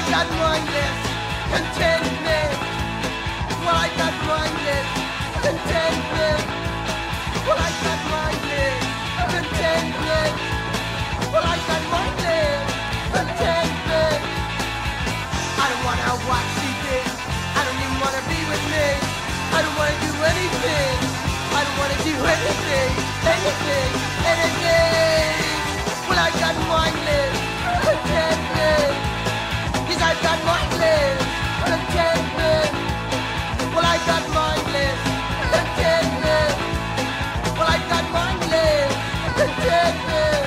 got mindless contentment. Well, I got mindless contentment. Well, I got mindless contentment. Well, I got mindless contentment. I don't wanna watch TV. I don't even wanna be with me. I don't wanna do anything. I don't wanna do anything, anything, anything. Well, I got mindless contentment. Yes, I got mindless contentment. Well, I got mindless contentment. Well, I got mindless contentment.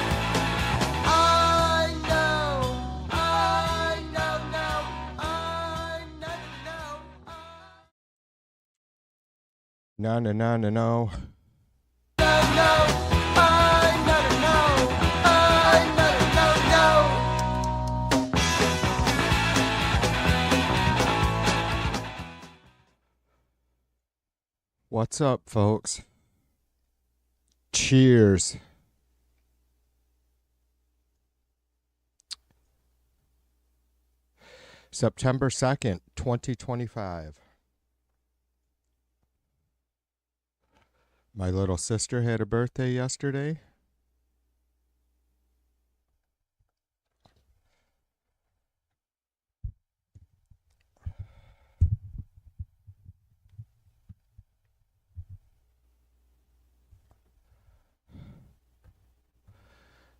I know now. I know. No. No, I know now. What's up, folks? Cheers. September 2nd, 2025. My little sister had a birthday yesterday.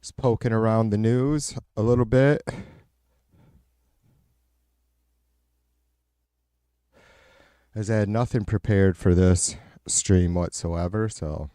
Just poking around the news a little bit. As I had nothing prepared for this stream whatsoever, so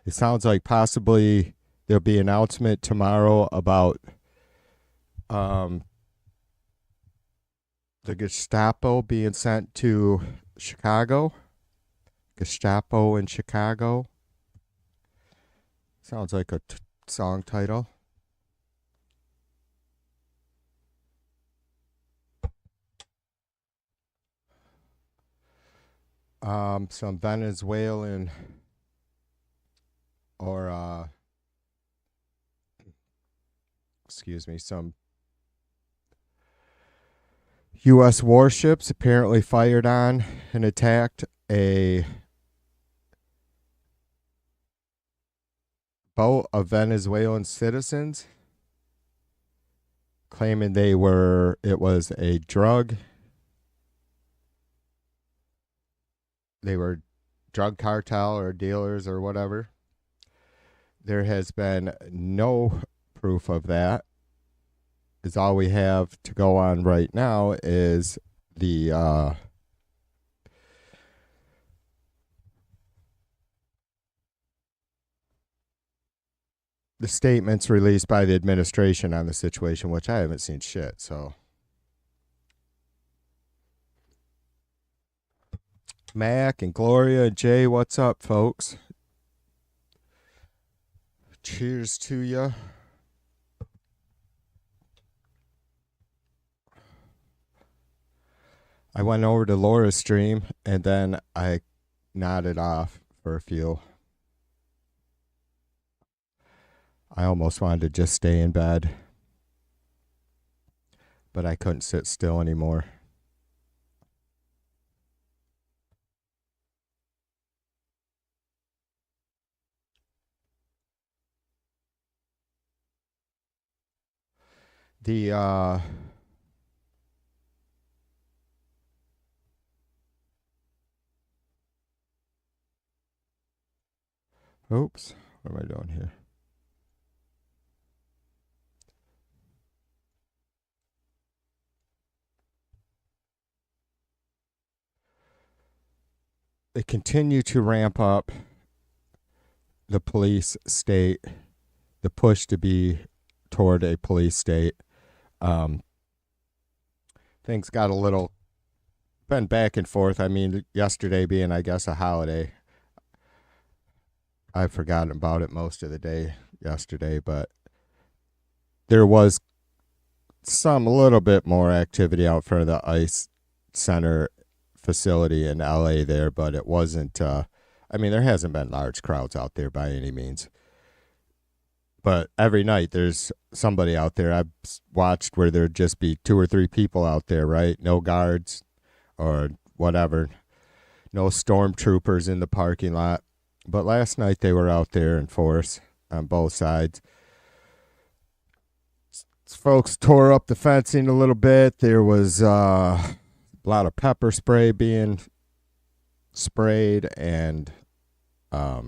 it sounds like possibly there'll be an announcement tomorrow about the Gestapo being sent to Chicago. Gestapo in Chicago. Sounds like a song title. Some Venezuelan or some U.S. warships apparently fired on and attacked a boat of Venezuelan citizens, claiming it was a drug. They were drug cartel or dealers or whatever. There has been no proof of that. Is all we have to go on right now is the statements released by the administration on the situation, which I haven't seen shit, so. Mac and Gloria and Jay, what's up, folks? Cheers to ya. I went over to Laura's stream and then I nodded off for a few. I almost wanted to just stay in bed, but I couldn't sit still anymore. The oops, what am I doing here? they continue to ramp up the police state, the push to be toward a police state. Things got a little been back and forth. I mean, yesterday being, I guess, a holiday, I've forgotten about it most of the day yesterday, but there was some a little bit more activity out front of the ICE Center facility in LA there, but it wasn't. I mean, there hasn't been large crowds out there by any means. But every night there's somebody out there. I've watched where there'd just be 2 or 3 people out there, right? No guards or whatever. No stormtroopers in the parking lot. But last night they were out there in force on both sides. Folks tore up the fencing a little bit. There was a lot of pepper spray being sprayed, and a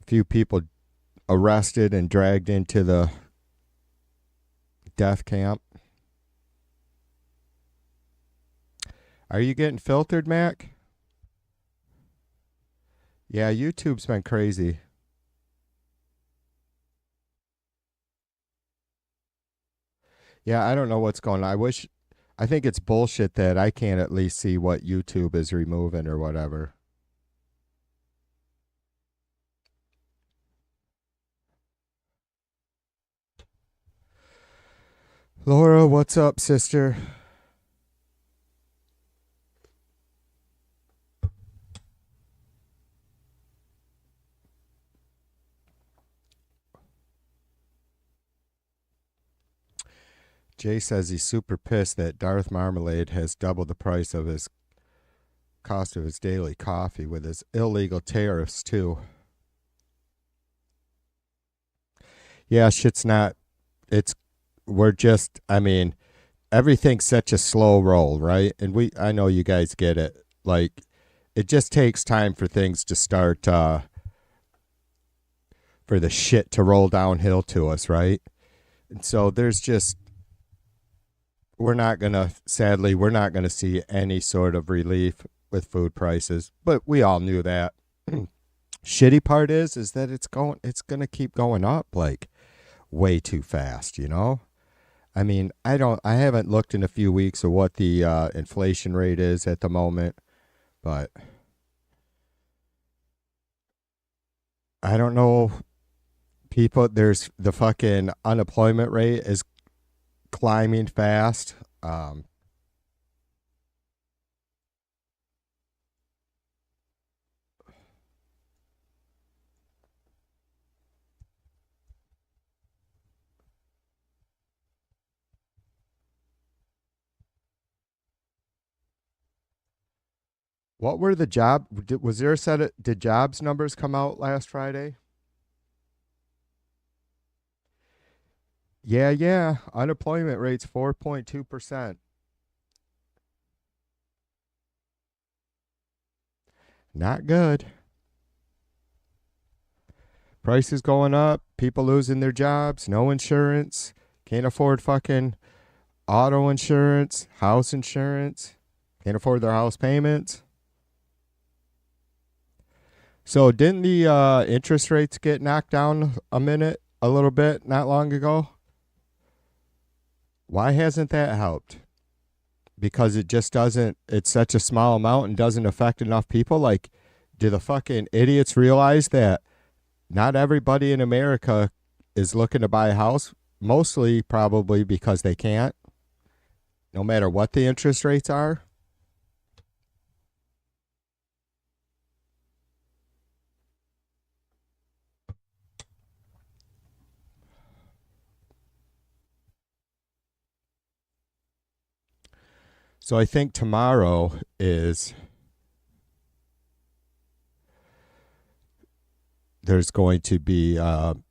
few people arrested and dragged into the death camp. Are you getting filtered, Mac? Yeah, YouTube's been crazy. Yeah, I don't know what's going on. I think it's bullshit that I can't at least see what YouTube is removing or whatever. Laura, what's up, sister? Jay says he's super pissed that Darth Marmalade has doubled the price of his cost of his daily coffee with his illegal tariffs too. Yeah, shit's not. We're just. I mean, everything's such a slow roll, right? And I know you guys get it. Like, it just takes time for things to start. For the shit to roll downhill to us, right? And so there's just. Sadly, we're not going to see any sort of relief with food prices, but we all knew that. Shitty part is that it's going to keep going up like way too fast, you know? I mean, I haven't looked in a few weeks of what the inflation rate is at the moment, but I don't know. There's the fucking unemployment rate is climbing fast. What were the did jobs numbers come out last Friday? Yeah. Unemployment rate's 4.2%. Not good. Prices going up, people losing their jobs, no insurance, can't afford fucking auto insurance, house insurance, can't afford their house payments. So didn't the interest rates get knocked down a little bit, not long ago? Why hasn't that helped? Because it just doesn't, it's such a small amount and doesn't affect enough people. Like, do the fucking idiots realize that not everybody in America is looking to buy a house? Mostly probably because they can't, no matter what the interest rates are. So I think tomorrow there's going to be an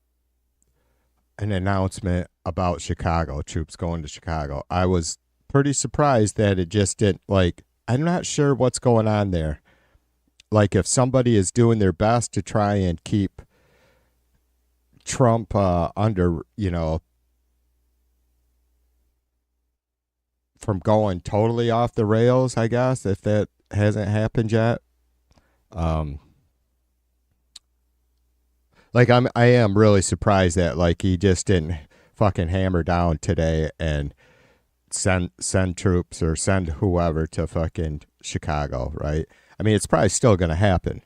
announcement about Chicago, troops going to Chicago. I was pretty surprised that it just didn't, like, I'm not sure what's going on there. Like, if somebody is doing their best to try and keep Trump under, from going totally off the rails, I guess, if that hasn't happened yet. Um, like I am really surprised that like he just didn't fucking hammer down today and send troops or send whoever to fucking Chicago, right? I mean, it's probably still going to happen,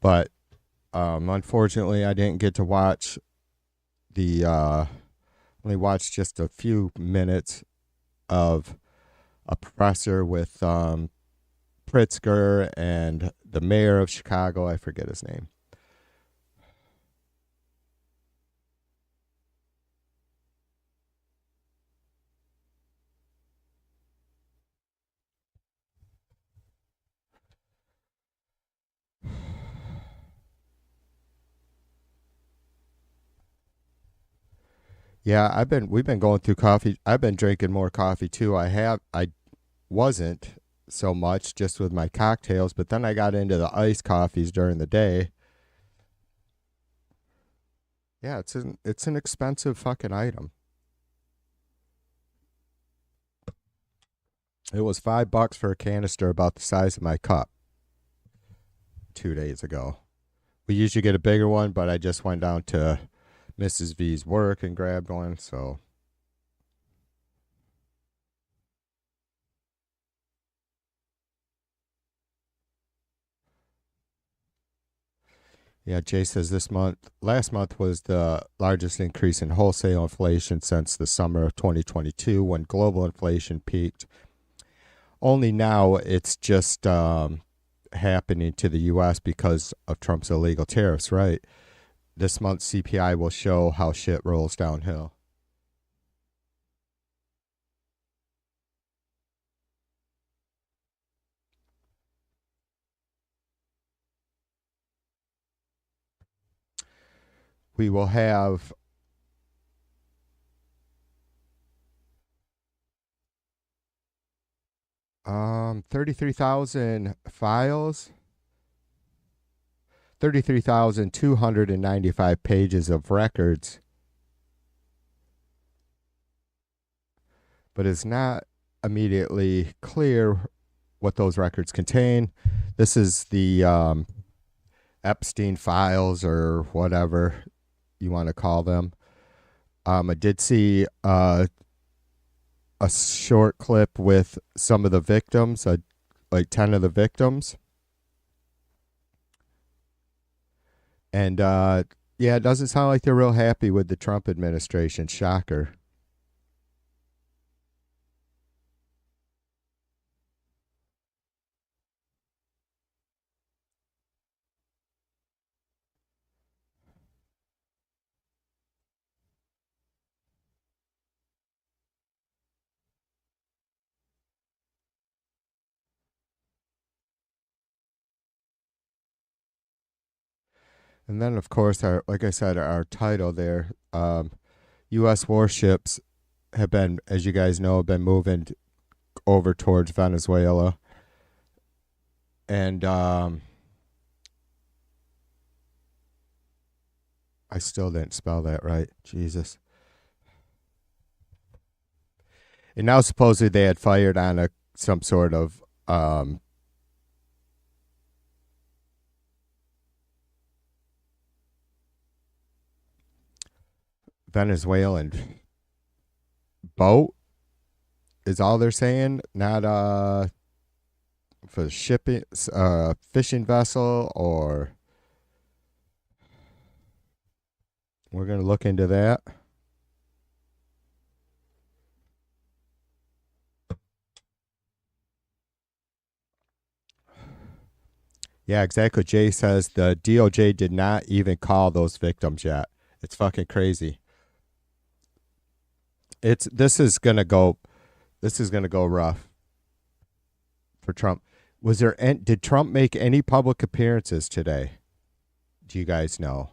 but unfortunately, I didn't get to watch the. Only watched just a few minutes of a presser with Pritzker and the mayor of Chicago. I forget his name. Yeah, we've been going through coffee. I've been drinking more coffee too. I wasn't so much just with my cocktails, but then I got into the iced coffees during the day. Yeah, it's an expensive fucking item. It was $5 for a canister about the size of my cup 2 days ago. We usually get a bigger one, but I just went down to Mrs. V's work and grabbed one, so yeah, Jay says last month was the largest increase in wholesale inflation since the summer of 2022 when global inflation peaked. Only now it's just happening to the U.S. because of Trump's illegal tariffs, right? This month's CPI will show how shit rolls downhill. We will have 33,000 files, 33,295 pages of records, but it's not immediately clear what those records contain. This is the Epstein files or whatever you want to call them. I did see a short clip with some of the victims, like 10 of the victims. And yeah, it doesn't sound like they're real happy with the Trump administration. Shocker. And then, of course, like I said, our title there, U.S. warships have been, as you guys know, been moving over towards Venezuela. And I still didn't spell that right. Jesus. And now supposedly they had fired on some sort of Venezuelan boat is all they're saying. Not for shipping, fishing vessel, or we're gonna look into that. Yeah, exactly. Jay says the DOJ did not even call those victims yet. It's fucking crazy. It's this is gonna go rough for Trump. Did Trump make any public appearances today? Do you guys know?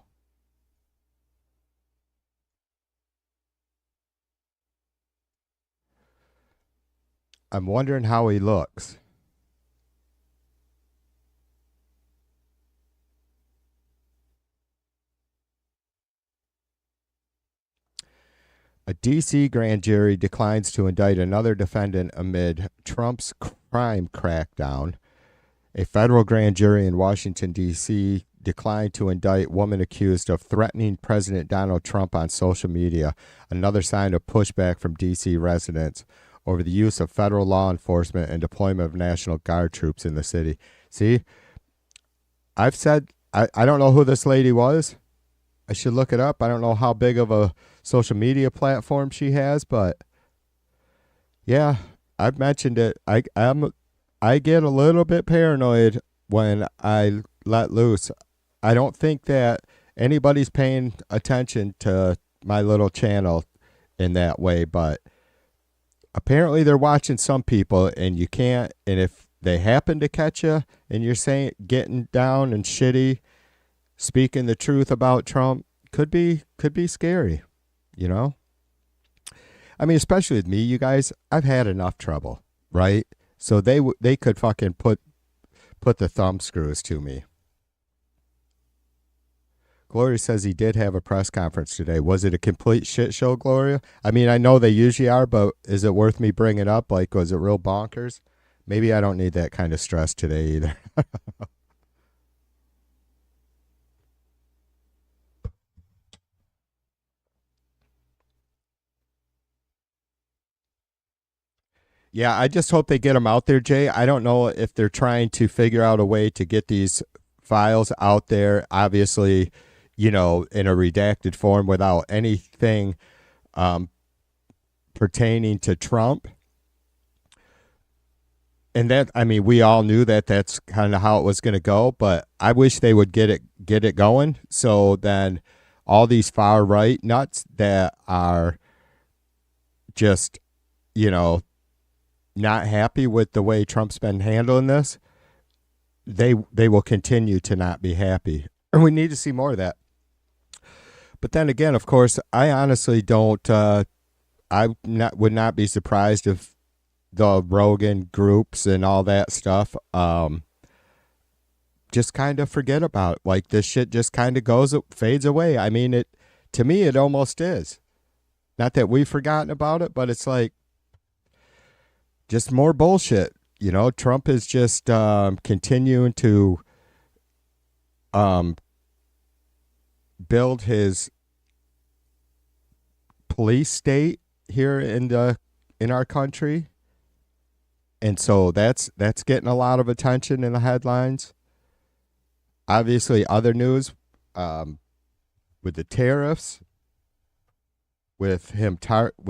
I'm wondering how he looks. A D.C. grand jury declines to indict another defendant amid Trump's crime crackdown. A federal grand jury in Washington, D.C. declined to indict woman accused of threatening President Donald Trump on social media, another sign of pushback from D.C. residents over the use of federal law enforcement and deployment of National Guard troops in the city. See, I've said, I don't know who this lady was. I should look it up. I don't know how big of a social media platform she has, but yeah, I've mentioned it. I get a little bit paranoid when I let loose. I don't think that anybody's paying attention to my little channel in that way, but apparently they're watching some people, and you can't. And if they happen to catch you and you're saying getting down and shitty, speaking the truth about Trump, could be scary, you know? I mean, especially with me, you guys, I've had enough trouble, right? So they could fucking put the thumb screws to me. Gloria says he did have a press conference today. Was it a complete shit show, Gloria? I mean, I know they usually are, but is it worth me bringing up? Like, was it real bonkers? Maybe I don't need that kind of stress today either. Yeah, I just hope they get them out there, Jay. I don't know if they're trying to figure out a way to get these files out there, obviously, you know, in a redacted form without anything pertaining to Trump. And that, I mean, we all knew that that's kind of how it was going to go, but I wish they would get it going. So then all these far right nuts that are just, you know, not happy with the way Trump's been handling this, they will continue to not be happy. And we need to see more of that. But then again, of course, I honestly don't, would not be surprised if the Rogan groups and all that stuff just kind of forget about it. Like, this shit just kind of fades away. I mean, to me, it almost is. Not that we've forgotten about it, but it's like, just more bullshit. You know, Trump is just continuing to build his police state here in our country. And so that's getting a lot of attention in the headlines. Obviously, other news with the tariffs, with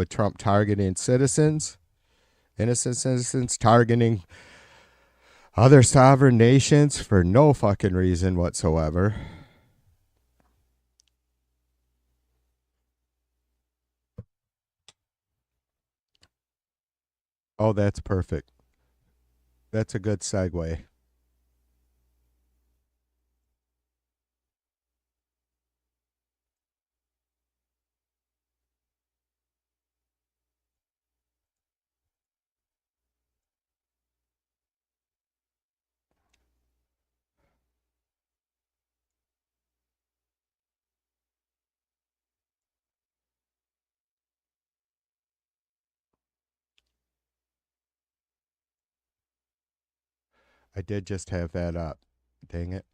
Trump targeting citizens. Innocent citizens, targeting other sovereign nations for no fucking reason whatsoever. Oh, that's perfect. That's a good segue. I did just have that up. Dang it.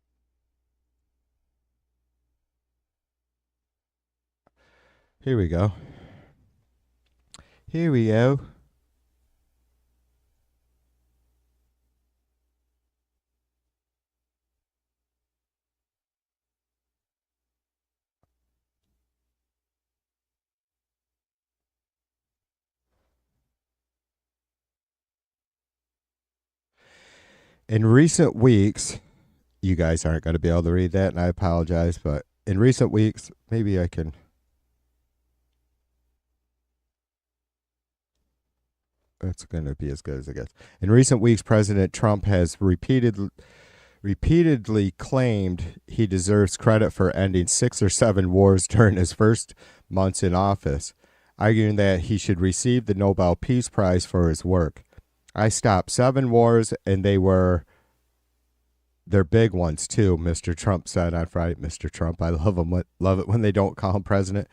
Here we go. Here we go. In recent weeks, you guys aren't going to be able to read that, and I apologize, but in recent weeks, maybe I can. That's going to be as good as it gets. In recent weeks, President Trump has repeatedly claimed he deserves credit for ending 6 or 7 wars during his first months in office, arguing that he should receive the Nobel Peace Prize for his work. I stopped 7 wars, and they're big ones too, Mr. Trump said on Friday. Mr. Trump, I love it when they don't call him president.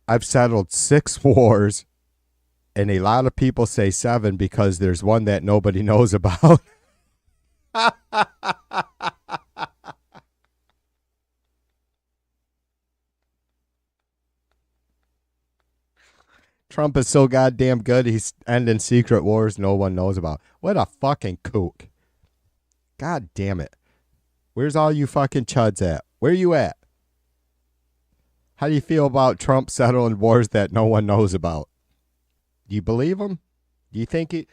I've settled 6 wars, And a lot of people say 7 because there's one that nobody knows about. Trump is so goddamn good, he's ending secret wars no one knows about. What a fucking kook. God damn it. Where's all you fucking chuds at? Where you at? How do you feel about Trump settling wars that no one knows about? Do you believe him? Do you think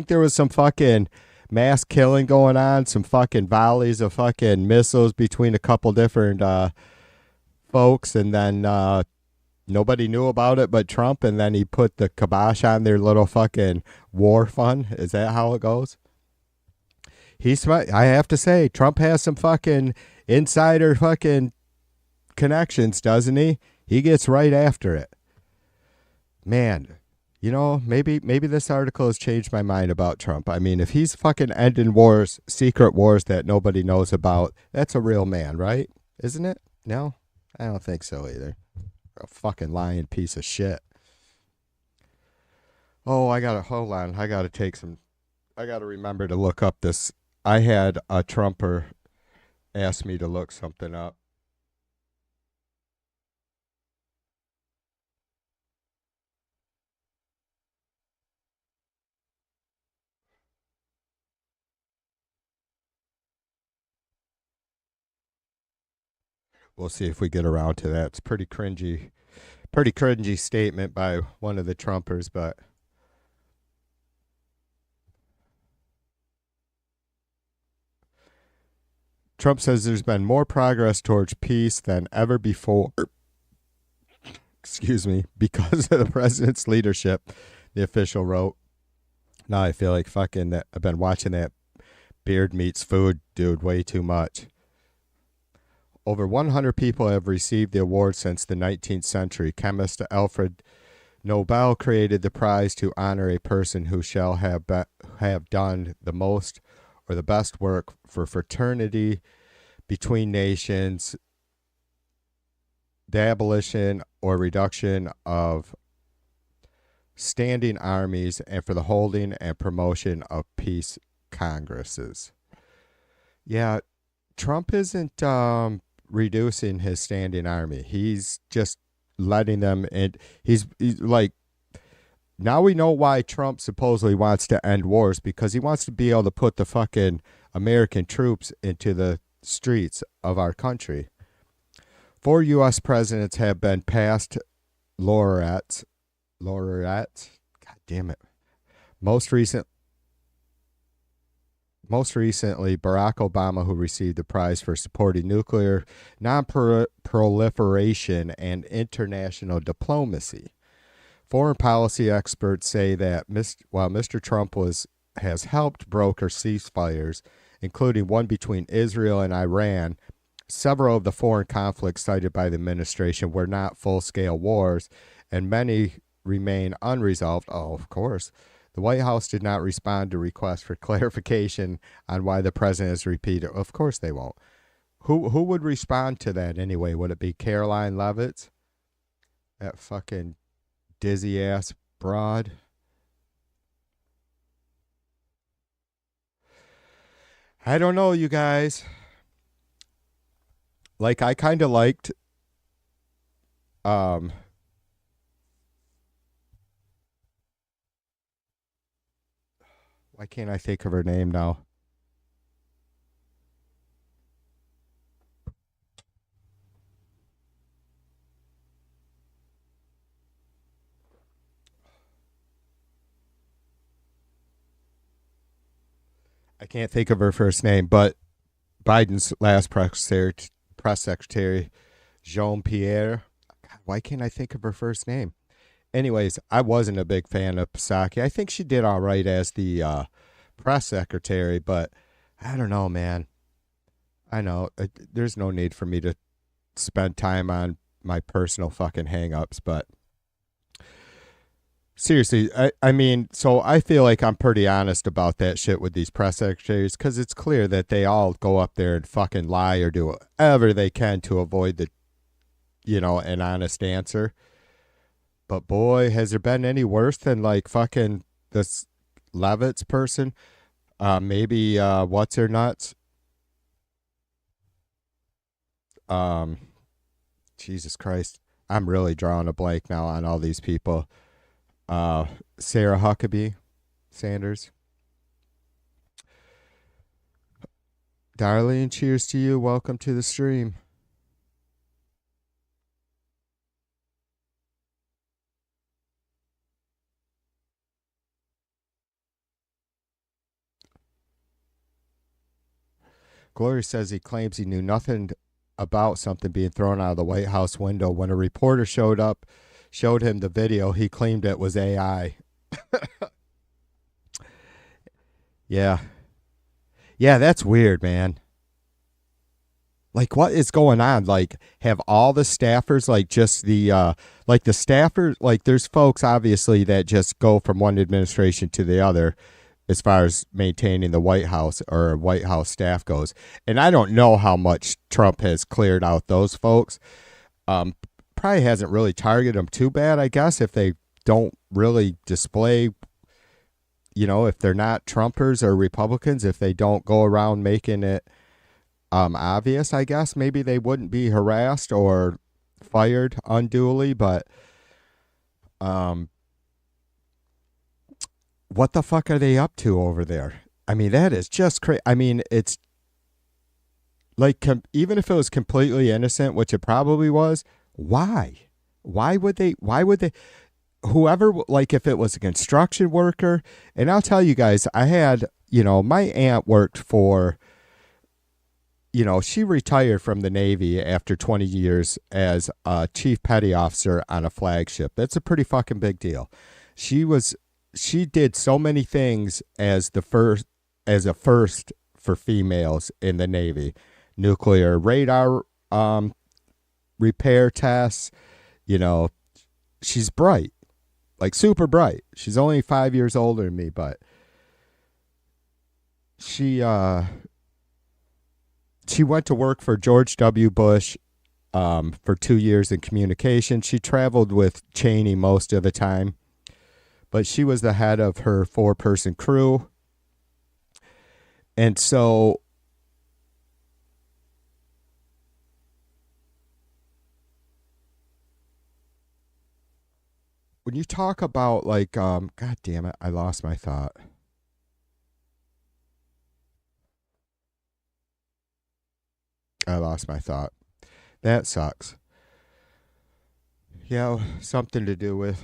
there was some fucking mass killing going on? Some fucking volleys of fucking missiles between a couple different folks, and then nobody knew about it but Trump, and then he put the kibosh on their little fucking war fund? Is that how it goes? I have to say, Trump has some fucking insider fucking connections, doesn't he? He gets right after it. Man, you know, maybe this article has changed my mind about Trump. I mean, if he's fucking ending wars, secret wars that nobody knows about, that's a real man, right? Isn't it? No? I don't think so either. A fucking lying piece of shit. Oh, hold on. I gotta remember to look up this. I had a Trumper ask me to look something up. We'll see if we get around to that. It's pretty cringy statement by one of the Trumpers, but Trump says there's been more progress towards peace than ever before. Excuse me, because of the president's leadership, the official wrote. Now I feel like fucking that I've been watching that Beard Meats Food dude way too much. Over 100 people have received the award since the 19th century. Chemist Alfred Nobel created the prize to honor a person who shall have done the most or the best work for fraternity between nations, the abolition or reduction of standing armies, and for the holding and promotion of peace congresses. Yeah, Trump isn't reducing his standing army. He's just letting them in. He's like, now we know why Trump supposedly wants to end wars, because he wants to be able to put the fucking American troops into the streets of our country. 4 U.S. presidents have been past laureates. God damn it. Most recently, Barack Obama, who received the prize for supporting nuclear non-proliferation and international diplomacy. Foreign policy experts say that while Mr. Trump has helped broker ceasefires, including one between Israel and Iran, several of the foreign conflicts cited by the administration were not full-scale wars, and many remain unresolved. Oh, of course. The White House did not respond to requests for clarification on why the president has repeated. Of course they won't. Who would respond to that anyway? Would it be Caroline Leavitt? That fucking dizzy ass broad? I don't know, you guys. Like, I kind of liked why can't I think of her name now? I can't think of her first name, but Biden's last press secretary, Jean-Pierre. God, why can't I think of her first name? Anyways, I wasn't a big fan of Psaki. I think she did all right as the press secretary, but I don't know, man. I know there's no need for me to spend time on my personal fucking hang-ups, but seriously, I mean, so I feel like I'm pretty honest about that shit with these press secretaries, because it's clear that they all go up there and fucking lie or do whatever they can to avoid an honest answer. But boy, has there been any worse than like fucking this Levitz person? Maybe what's her nuts? Um, Jesus Christ, I'm really drawing a blank now on all these people. Sarah Huckabee Sanders. Darlene, cheers to you. Welcome to the stream. Gloria says he claims he knew nothing about something being thrown out of the White House window. When a reporter showed him the video, he claimed it was AI. Yeah. Yeah, that's weird, man. Like, what is going on? Like, have all the staffers, like, just the staffers, like, there's folks, obviously, that just go from one administration to the other as far as maintaining the White House or White House staff goes. And I don't know how much Trump has cleared out those folks. Probably hasn't really targeted them too bad, I guess, if they don't really display, if they're not Trumpers or Republicans, if they don't go around making it obvious, I guess maybe they wouldn't be harassed or fired unduly, but what the fuck are they up to over there? I mean, that is just crazy. I mean, it's like, even if it was completely innocent, which it probably was, why would they, whoever, like, if it was a construction worker, and I'll tell you guys, I had, my aunt worked for, she retired from the Navy after 20 years as a chief petty officer on a flagship. That's a pretty fucking big deal. She did so many things as a first for females in the Navy. Nuclear radar repair tests. She's bright, like super bright. She's only 5 years older than me, but she went to work for George W. Bush for 2 years in communication. She traveled with Cheney most of the time, but she was the head of her 4-person crew. And so when you talk about, like, God damn it, I lost my thought. That sucks. Yeah, something to do with.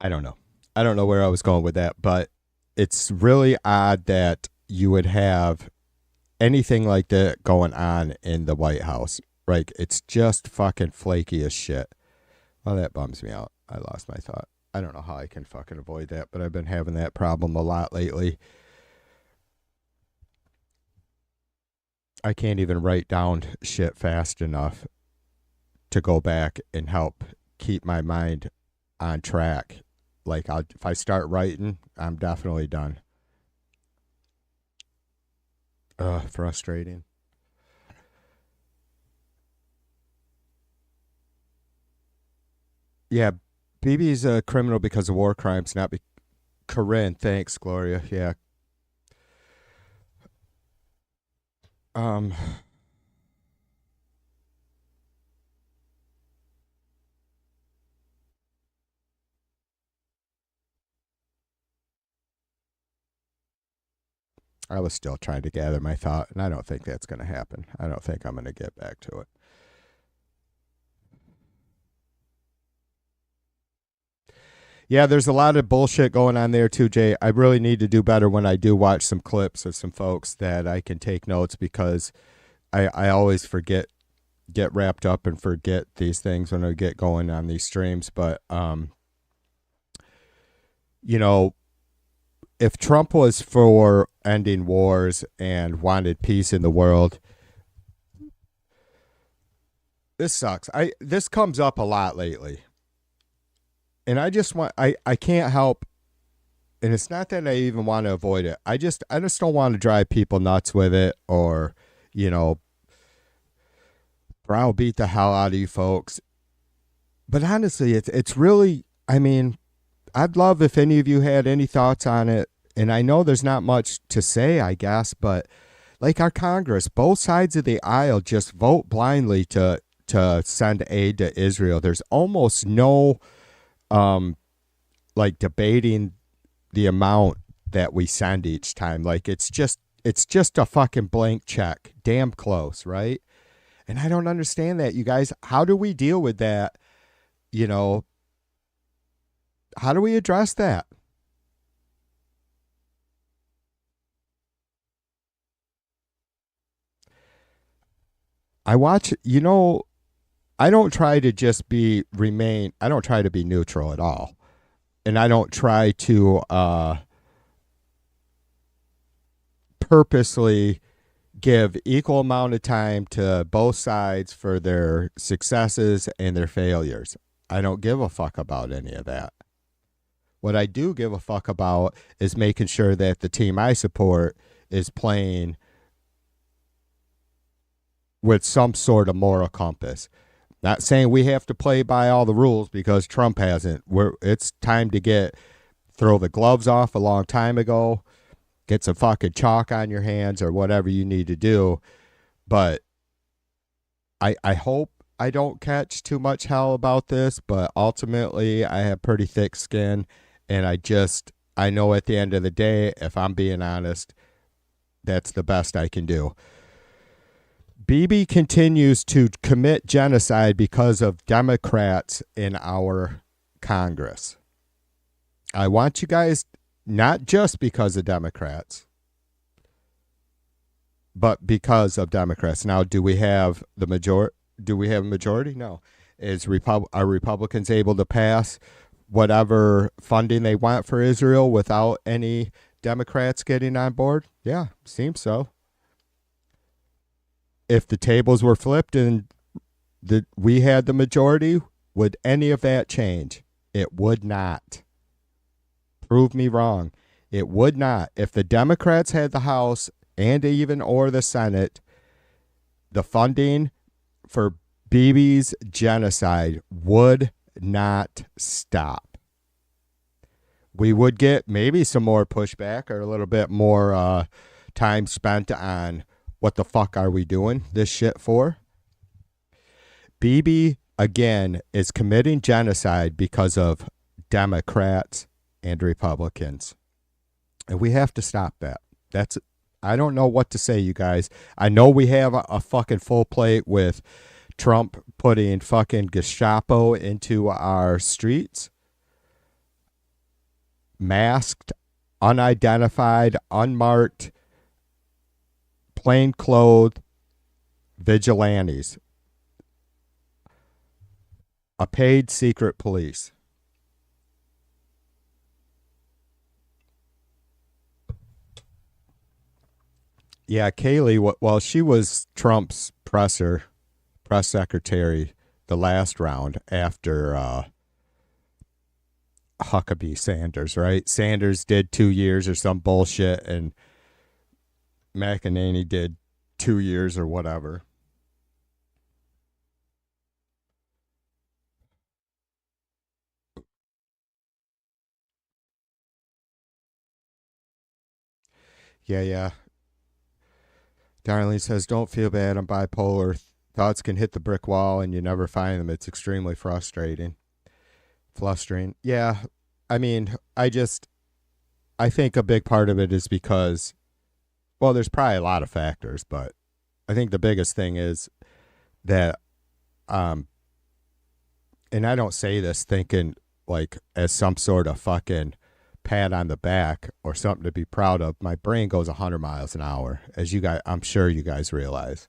I don't know. I don't know where I was going with that, but it's really odd that you would have anything like that going on in the White House. Like, it's just fucking flaky as shit. Well, that bums me out. I lost my thought. I don't know how I can fucking avoid that, but I've been having that problem a lot lately. I can't even write down shit fast enough to go back and help keep my mind on track. Like, if I start writing, I'm definitely done. Frustrating. Yeah, Bibi's a criminal because of war crimes, not Corinne, thanks, Gloria. Yeah. I was still trying to gather my thought, and I don't think that's going to happen. I don't think I'm going to get back to it. Yeah, there's a lot of bullshit going on there too, Jay. I really need to do better when I do watch some clips of some folks that I can take notes, because I always get wrapped up and forget these things when I get going on these streams. But, if Trump was for ending wars and wanted peace in the world, this sucks. This comes up a lot lately. And I can't help, and it's not that I even want to avoid it. I just don't want to drive people nuts with it, or, you know, browbeat the hell out of you folks. But honestly, it's really, I mean, I'd love if any of you had any thoughts on it. And I know there's not much to say, I guess, but like our Congress, both sides of the aisle just vote blindly to send aid to Israel. There's almost no like debating the amount that we send each time. Like it's just a fucking blank check. Damn close, right? And I don't understand that, you guys. How do we deal with that? You know, how do we address that? I watch, you know, I don't try to just I don't try to be neutral at all. And I don't try to purposely give equal amount of time to both sides for their successes and their failures. I don't give a fuck about any of that. What I do give a fuck about is making sure that the team I support is playing with some sort of moral compass. Not saying we have to play by all the rules because Trump hasn't. It's time to throw the gloves off a long time ago. Get some fucking chalk on your hands or whatever you need to do. But I hope I don't catch too much hell about this, but ultimately I have pretty thick skin, and I know at the end of the day, if I'm being honest, that's the best I can do. Bibi continues to commit genocide because of Democrats in our Congress. I want you guys, not just because of Democrats, but because of Democrats. Now, do we have a majority? No. Are Republicans able to pass whatever funding they want for Israel without any Democrats getting on board? Yeah, seems so. If the tables were flipped and we had the majority, would any of that change? It would not. Prove me wrong. It would not. If the Democrats had the House or the Senate, the funding for Bibi's genocide would not stop. We would get maybe some more pushback or a little bit more time spent on what the fuck are we doing this shit for? Bibi, again, is committing genocide because of Democrats and Republicans. And we have to stop that. I don't know what to say, you guys. I know we have a fucking full plate with Trump putting fucking Gestapo into our streets. Masked, unidentified, unmarked, plainclothed vigilantes. A paid secret police. Yeah, Kaylee, well, she was Trump's press secretary the last round after Huckabee Sanders, right? Sanders did 2 years or some bullshit, and McEnany did 2 years or whatever. Yeah. Darlene says, don't feel bad. I'm bipolar. Thoughts can hit the brick wall and you never find them. It's extremely frustrating. Yeah. I mean, I think a big part of it is because, well, there's probably a lot of factors, but I think the biggest thing is that, and I don't say this thinking like as some sort of fucking pat on the back or something to be proud of. My brain goes 100 miles an hour, as you guys, I'm sure you guys realize.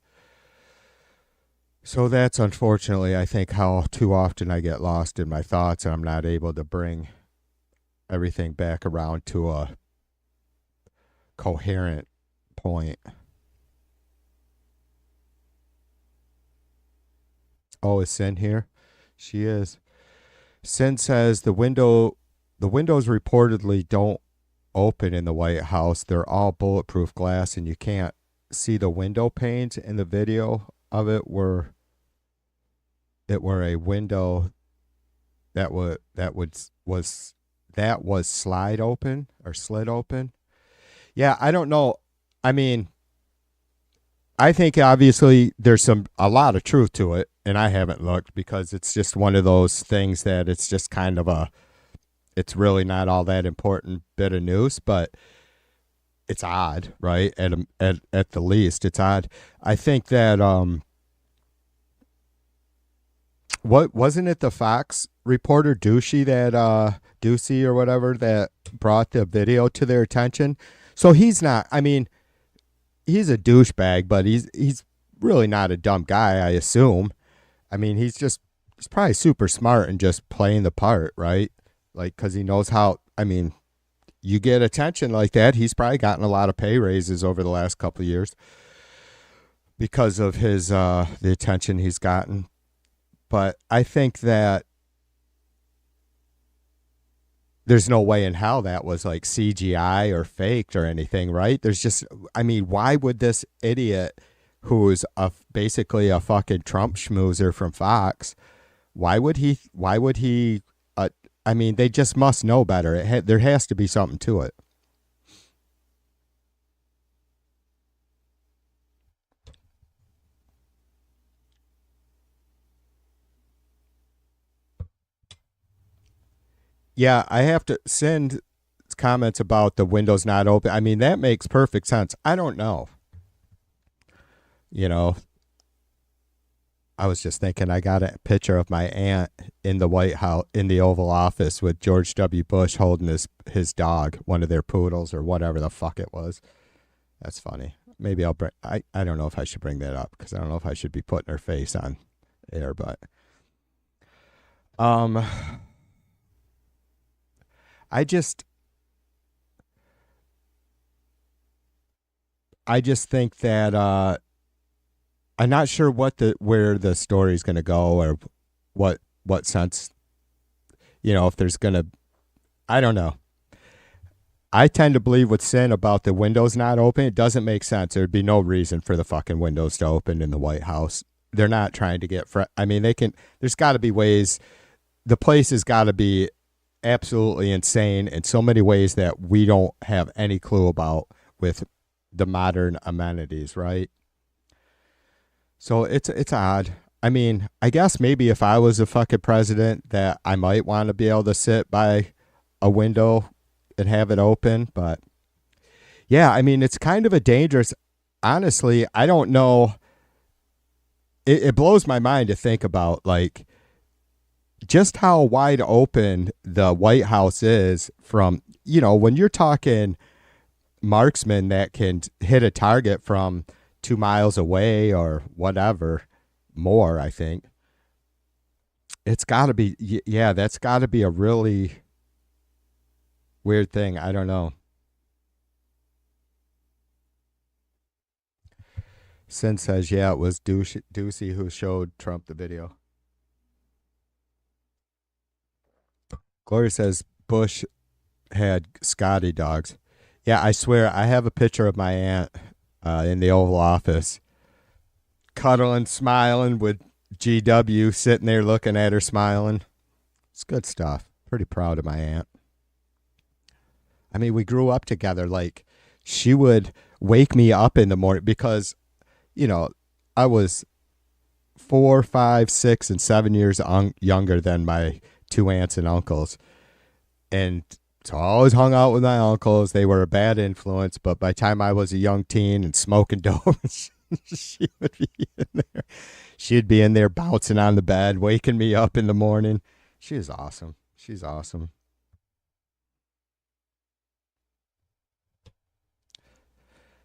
So that's unfortunately, I think, how too often I get lost in my thoughts and I'm not able to bring everything back around to a coherent point. Oh, is Sin here? She is. Sin says the windows reportedly don't open in the White House. They're all bulletproof glass and you can't see the window panes in the video of it were a window that was slide open or slid open. Yeah, I don't know. I mean, I think obviously there's a lot of truth to it, and I haven't looked because it's just one of those things that it's just kind of it's really not all that important bit of news, but it's odd, right? At the least, it's odd. I think that what wasn't it the Fox reporter Ducey or whatever that brought the video to their attention? So he's not. I mean, he's a douchebag, but he's really not a dumb guy, I assume. I mean, he's probably super smart and just playing the part, right? Like, because he knows how. I mean, you get attention like that. He's probably gotten a lot of pay raises over the last couple of years because of his the attention he's gotten. But I think that there's no way in hell that was like CGI or faked or anything, right? There's just, I mean, why would this idiot who's basically a fucking Trump schmoozer from Fox, why would he, I mean, they just must know better. There has to be something to it. Yeah, I have to send comments about the windows not open. I mean, that makes perfect sense. I don't know. You know, I was just thinking I got a picture of my aunt in the White House, in the Oval Office with George W. Bush holding his dog, one of their poodles or whatever the fuck it was. That's funny. Maybe I'll bring, I don't know if I should bring that up because I don't know if I should be putting her face on air, but I just think that I'm not sure where the story's going to go or what sense, if there's going to, I don't know. I tend to believe with Sin about the windows not open. It doesn't make sense. There'd be no reason for the fucking windows to open in the White House. They're not trying to get I mean, there's got to be ways. The place has got to be absolutely insane in so many ways that we don't have any clue about with the modern amenities, right? So it's odd. I mean, I guess maybe if I was a fucking president that I might want to be able to sit by a window and have it open, but yeah, I mean, it's kind of a dangerous, honestly, I don't know. It blows my mind to think about like just how wide open the White House is from, when you're talking marksmen that can hit a target from 2 miles away or whatever more, I think it's got to be, yeah, that's got to be a really weird thing. I don't know. Sin says, yeah, it was Ducey who showed Trump the video. Gloria says Bush had Scotty dogs. Yeah, I swear I have a picture of my aunt in the Oval Office, cuddling, smiling with GW sitting there looking at her smiling. It's good stuff. Pretty proud of my aunt. I mean, we grew up together. Like, she would wake me up in the morning because, I was 4, 5, 6, and 7 years younger than my 2 aunts and uncles. And so I always hung out with my uncles. They were a bad influence, but by the time I was a young teen and smoking dope, she would be in there. She'd be in there bouncing on the bed, waking me up in the morning. She was awesome. She's awesome.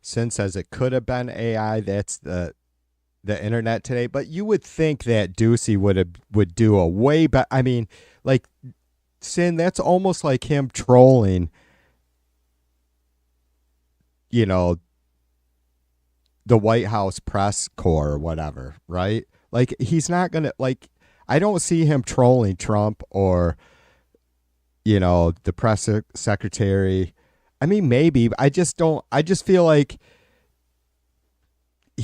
Sin says it could have been AI. That's the internet today. But you would think that Ducey would do a way better. I mean, like, Sin, that's almost like him trolling, the White House press corps or whatever, right? Like, he's not going to, like, I don't see him trolling Trump or, the press secretary. I mean, maybe. I just feel like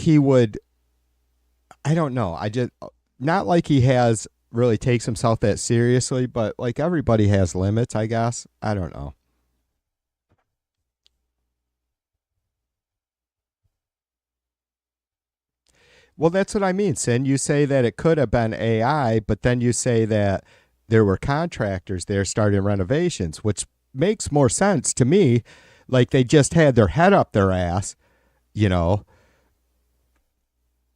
he would, I don't know. I just, not like he has really takes himself that seriously, but like everybody has limits, I guess. I don't know. Well, that's what I mean, Sin. You say that it could have been AI, but then you say that there were contractors there starting renovations, which makes more sense to me. Like they just had their head up their ass, you know,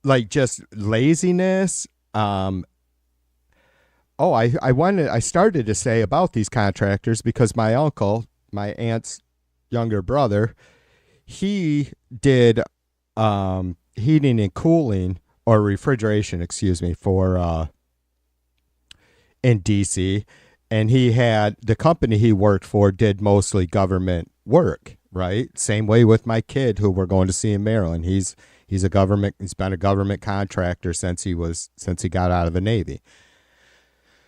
like just laziness. I started to say about these contractors because my uncle, my aunt's younger brother, he did heating and cooling or refrigeration, excuse me, for in DC, and he had the company he worked for did mostly government work, right? Same way with my kid who we're going to see in Maryland. He's been a government contractor since he got out of the Navy.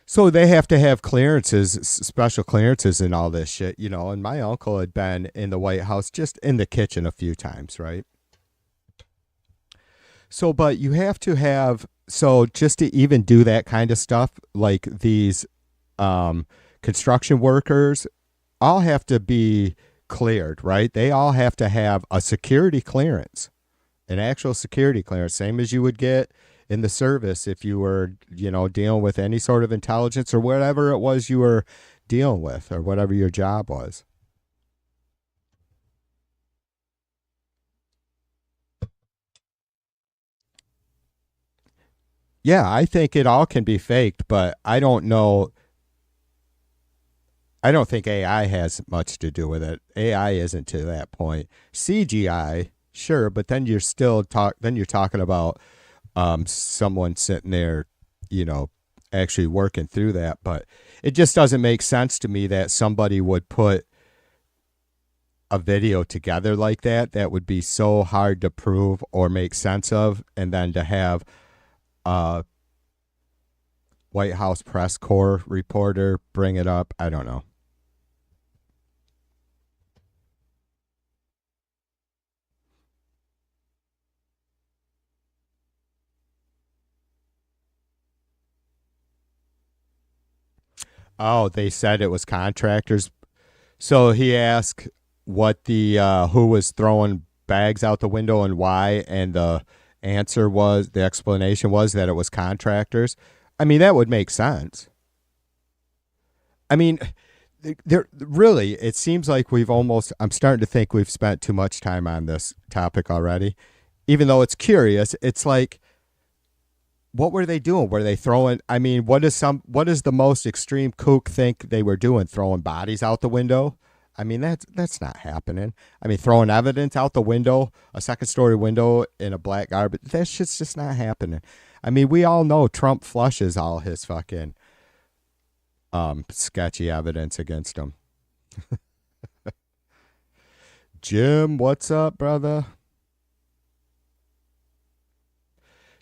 So they have to have clearances, special clearances and all this shit, you know, and my uncle had been in the White House just in the kitchen a few times, right? So, but you have to have, so just to even do that kind of stuff, like these construction workers all have to be cleared, right? They all have to have a security clearance, an actual security clearance, same as you would get in the service if you were, you know, dealing with any sort of intelligence or whatever it was you were dealing with or whatever your job was. Yeah, I think it all can be faked, but I don't know. I don't think AI has much to do with it. AI isn't to that point. CGI, sure, but then you're talking about someone sitting there, you know, actually working through that. But it just doesn't make sense to me that somebody would put a video together like that. That would be so hard to prove or make sense of, and then to have a White House press corps reporter bring it up. I don't know. Oh, they said it was contractors. So he asked what the who was throwing bags out the window and why, and the explanation was that it was contractors. I mean, that would make sense. I mean, there really, it seems like I'm starting to think we've spent too much time on this topic already. Even though it's curious, it's like, what were they doing? Were they throwing? I mean, what is the most extreme kook think they were doing? Throwing bodies out the window? I mean, that's not happening. I mean, throwing evidence out the window, a second story window in a black garbage. That shit's just not happening. I mean, we all know Trump flushes all his fucking sketchy evidence against him. Jim, what's up, brother?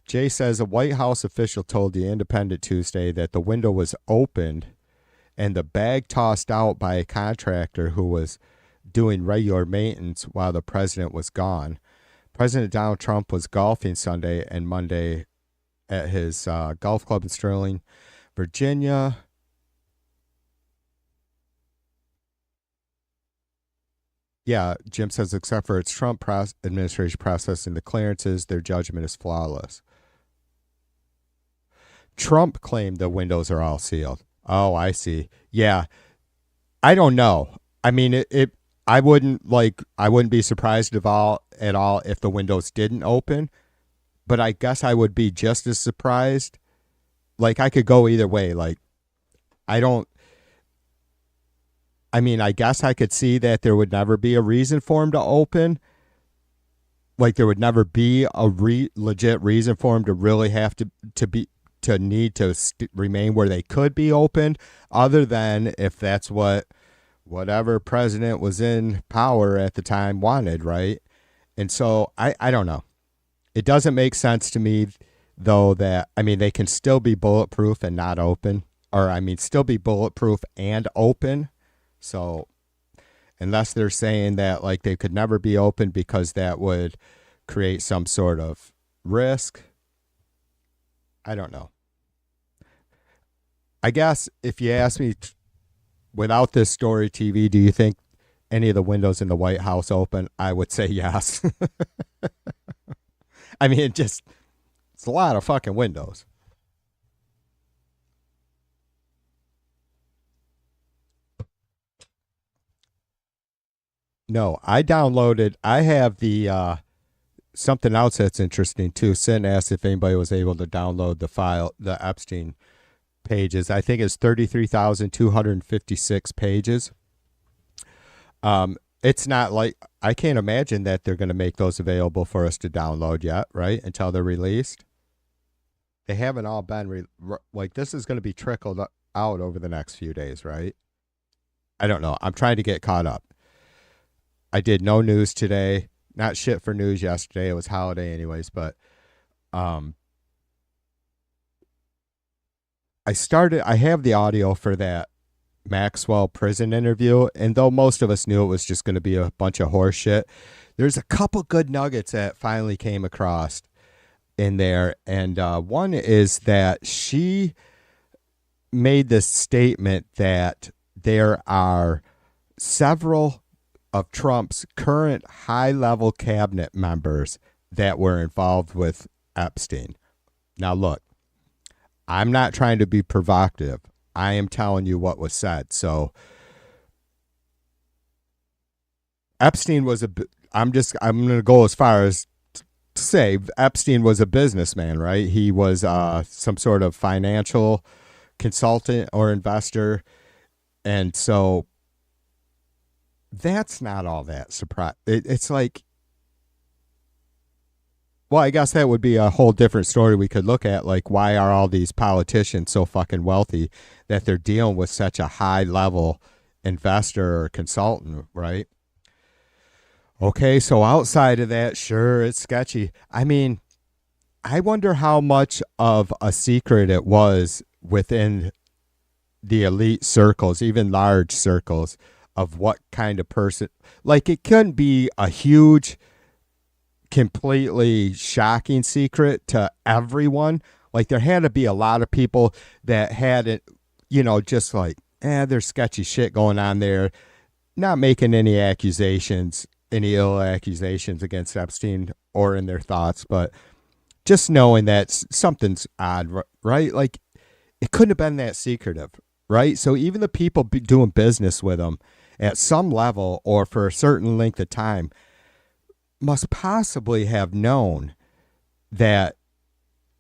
Jay says a White House official told the Independent Tuesday that the window was opened and the bag tossed out by a contractor who was doing regular maintenance while the president was gone. President Donald Trump was golfing Sunday and Monday at his golf club in Sterling, Virginia. Yeah, Jim says, except for its Trump administration processing the clearances, their judgment is flawless. Trump claimed the windows are all sealed. Oh, I see. Yeah, I don't know. I mean, I wouldn't be surprised at all if the windows didn't open, but I guess I would be just as surprised. Like I could go either way. Like I don't. I mean, I guess I could see that there would never be a reason for him to open. Like there would never be a legit reason for him to really have to be to need to remain where they could be opened, other than if that's what whatever president was in power at the time wanted, right? And so I don't know. It doesn't make sense to me though that I mean they can still be bulletproof and not open, or I mean still be bulletproof and open. So unless they're saying that like they could never be open because that would create some sort of risk. I don't know. I guess if you ask me, without this story TV, do you think any of the windows in the White House open? I would say yes. I mean, it's a lot of fucking windows. No, I have the, something else that's interesting too. Sin asked if anybody was able to download the Epstein pages. I think it's 33,256 pages. It's not like, I can't imagine that they're going to make those available for us to download yet, right? Until they're released. They haven't all been, like, this is going to be trickled out over the next few days, right? I don't know. I'm trying to get caught up. I did no news today. Not shit for news yesterday. It was holiday anyways, but I have the audio for that Maxwell prison interview, and though most of us knew it was just going to be a bunch of horse shit, there's a couple good nuggets that finally came across in there, and one is that she made this statement that there are several of Trump's current high-level cabinet members that were involved with Epstein. Now, look, I'm not trying to be provocative. I am telling you what was said. So Epstein was I'm going to go as far as to say Epstein was a businessman, right? He was some sort of financial consultant or investor. And so that's not all that surprising. It's like, well, I guess that would be a whole different story we could look at. Like, why are all these politicians so fucking wealthy that they're dealing with such a high level investor or consultant, right? Okay, so outside of that, sure, it's sketchy. I mean, I wonder how much of a secret it was within the elite circles, even large circles, of what kind of person. Like, it couldn't be a huge, completely shocking secret to everyone. Like, there had to be a lot of people that had it, just like, there's sketchy shit going on there, not making any accusations, any ill accusations against Epstein or in their thoughts, but just knowing that something's odd, right? Like, it couldn't have been that secretive, right? So even the people doing business with him at some level or for a certain length of time must possibly have known that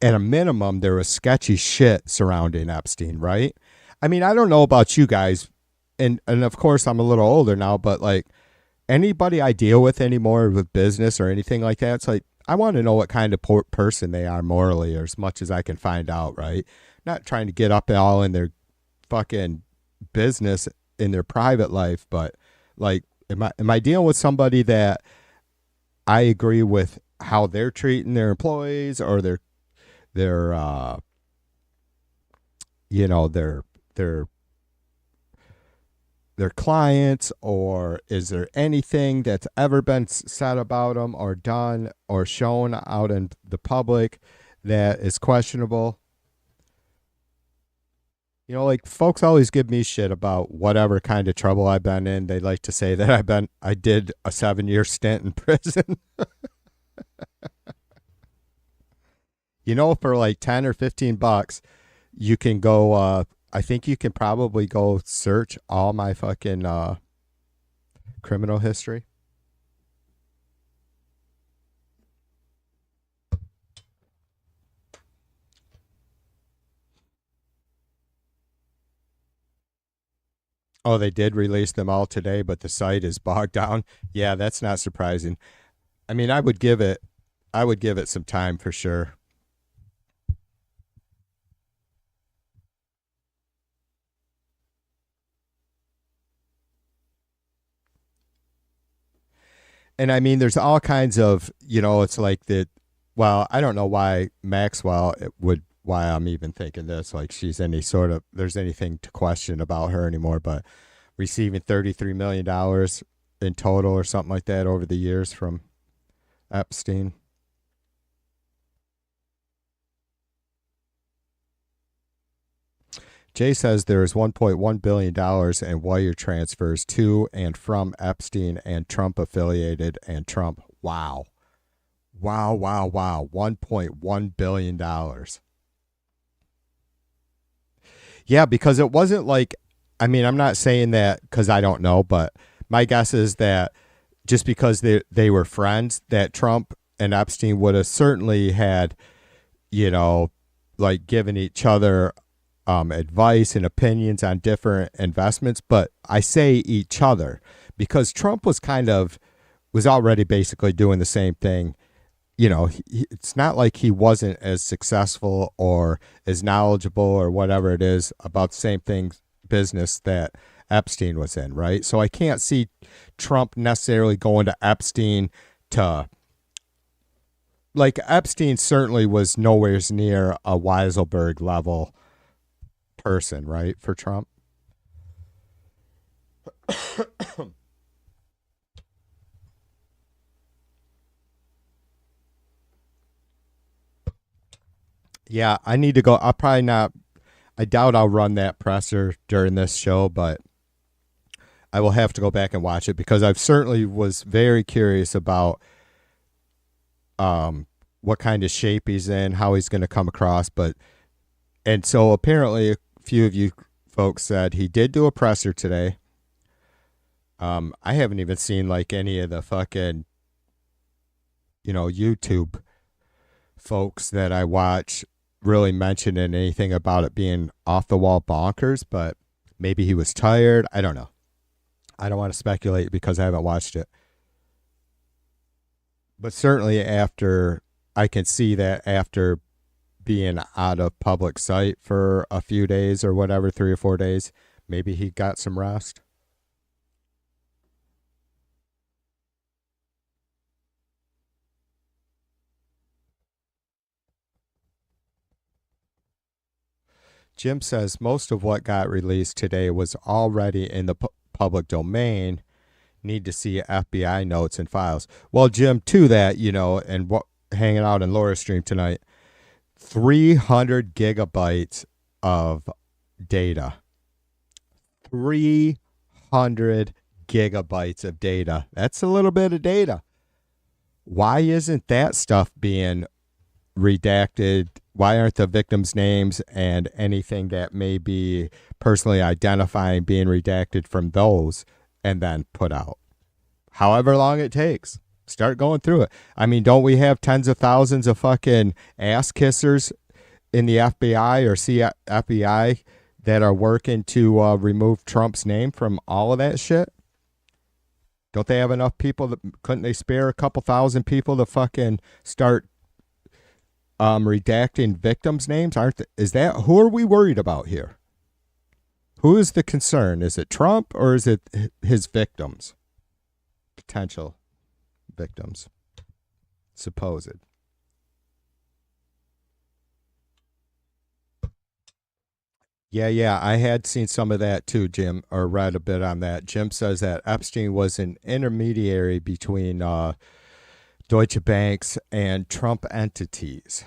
at a minimum there was sketchy shit surrounding Epstein, right? I mean, I don't know about you guys, and of course I'm a little older now, but like anybody I deal with anymore with business or anything like that, it's like I want to know what kind of person they are morally, or as much as I can find out, right? Not trying to get up all in their fucking business in their private life, but like, am I dealing with somebody that I agree with how they're treating their employees or their clients, or is there anything that's ever been said about them or done or shown out in the public that is questionable? Like, folks always give me shit about whatever kind of trouble I've been in. They like to say that I did a 7-year stint in prison. For like 10 or 15 bucks, you can go, I think you can probably go search all my fucking criminal history. Oh, they did release them all today, but the site is bogged down. Yeah, that's not surprising. I mean, I would give it some time for sure. And I mean, there's all kinds of, it's like that. Well, I don't know why Maxwell why I'm even thinking this, like there's anything to question about her anymore, but receiving $33 million in total or something like that over the years from Epstein. Jay says there is $1.1 billion in wire transfers to and from Epstein and Trump affiliated and Trump. Wow. Wow, wow, wow. $1.1 billion. Yeah, because it wasn't like, I mean, I'm not saying that because I don't know, but my guess is that just because they were friends, that Trump and Epstein would have certainly had, you know, like given each other advice and opinions on different investments. But I say each other because Trump was already basically doing the same thing. You know, it's not like he wasn't as successful or as knowledgeable or whatever it is about the same thing business that Epstein was in, right? So I can't see Trump necessarily going to Epstein to, like, Epstein certainly was nowhere near a Weiselberg level person, right, for Trump. Yeah, I need to go. I'll probably not. I doubt I'll run that presser during this show, but I will have to go back and watch it because I certainly was very curious about what kind of shape he's in, how he's going to come across. And so apparently a few of you folks said he did do a presser today. I haven't even seen like any of the fucking, YouTube folks that I watch really mentioning anything about it being off the wall bonkers, but maybe he was tired. I don't know. I don't want to speculate because I haven't watched it. But certainly I can see that after being out of public sight for a few days or whatever, 3 or 4 days, maybe he got some rest. Jim says most of what got released today was already in the public domain. Need to see FBI notes and files. Well, Jim, to that, and hanging out in Laura's stream tonight, 300 gigabytes of data. 300 gigabytes of data. That's a little bit of data. Why isn't that stuff being redacted? Why aren't the victims' names and anything that may be personally identifying being redacted from those and then put out? However long it takes. Start going through it. I mean, don't we have tens of thousands of fucking ass kissers in the FBI or FBI that are working to remove Trump's name from all of that shit? Don't they have enough people? Couldn't they spare a couple thousand people to fucking start redacting victims' names? Who are we worried about here? Who is the concern? Is it Trump or is it his victims? Potential victims. Supposed. Yeah, I had seen some of that too, Jim, or read a bit on that. Jim says that Epstein was an intermediary between Deutsche Banks and Trump entities.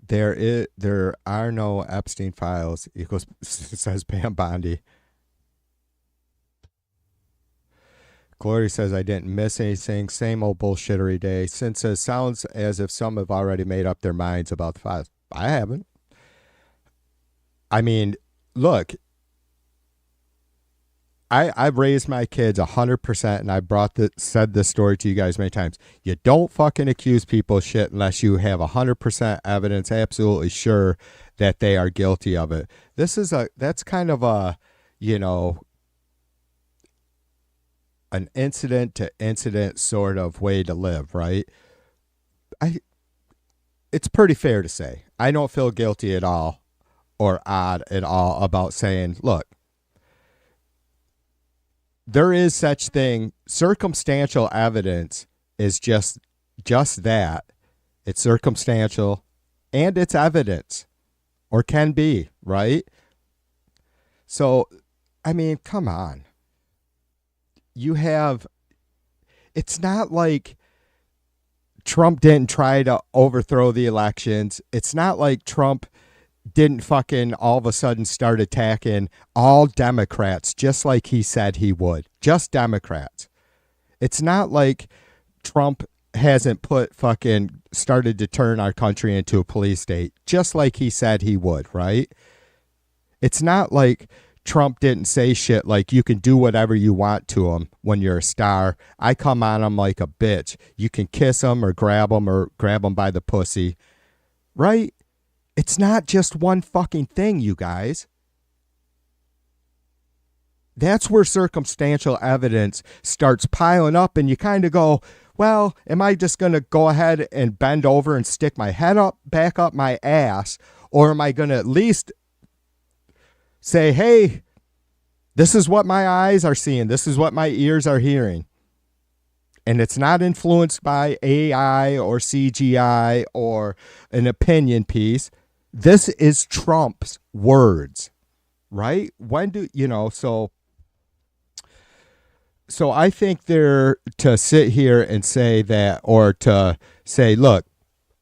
There are no Epstein files. Equals says Pam Bondi. Glory says I didn't miss anything. Same old bullshittery day. Since it sounds as if some have already made up their minds about the files. I haven't. I mean, look, I've raised my kids 100%, and I said this story to you guys many times. You don't fucking accuse people of shit unless you have 100% evidence, absolutely sure that they are guilty of it. That's kind of a, an incident to incident sort of way to live, right? It's pretty fair to say I don't feel guilty at all or odd at all about saying, look, there is such thing. Circumstantial evidence is just that. It's circumstantial and it's evidence. or can be, right? So, I mean, come on. It's not like Trump didn't try to overthrow the elections. It's not like Trump didn't fucking all of a sudden start attacking all Democrats just like he said he would. Just Democrats. It's not like Trump hasn't started to turn our country into a police state just like he said he would, right? It's not like Trump didn't say shit like you can do whatever you want to him when you're a star. I come on him like a bitch. You can kiss him or grab him by the pussy, right? It's not just one fucking thing, you guys. That's where circumstantial evidence starts piling up and you kind of go, well, am I just going to go ahead and bend over and stick my head back up my ass? Or am I going to at least say, hey, this is what my eyes are seeing. This is what my ears are hearing. And it's not influenced by AI or CGI or an opinion piece. This is Trump's words, right? So I think they're to sit here and say that, or to say, look,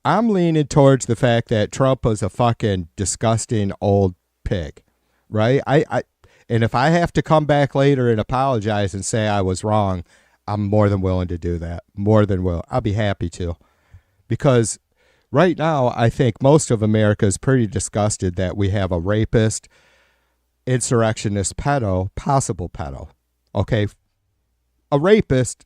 I'm leaning towards the fact that Trump was a fucking disgusting old pig, right? And if I have to come back later and apologize and say I was wrong, I'm more than willing to do that. More than willing. I'll be happy to. Because right now, I think most of America is pretty disgusted that we have a rapist, insurrectionist possible pedo. Okay? A rapist,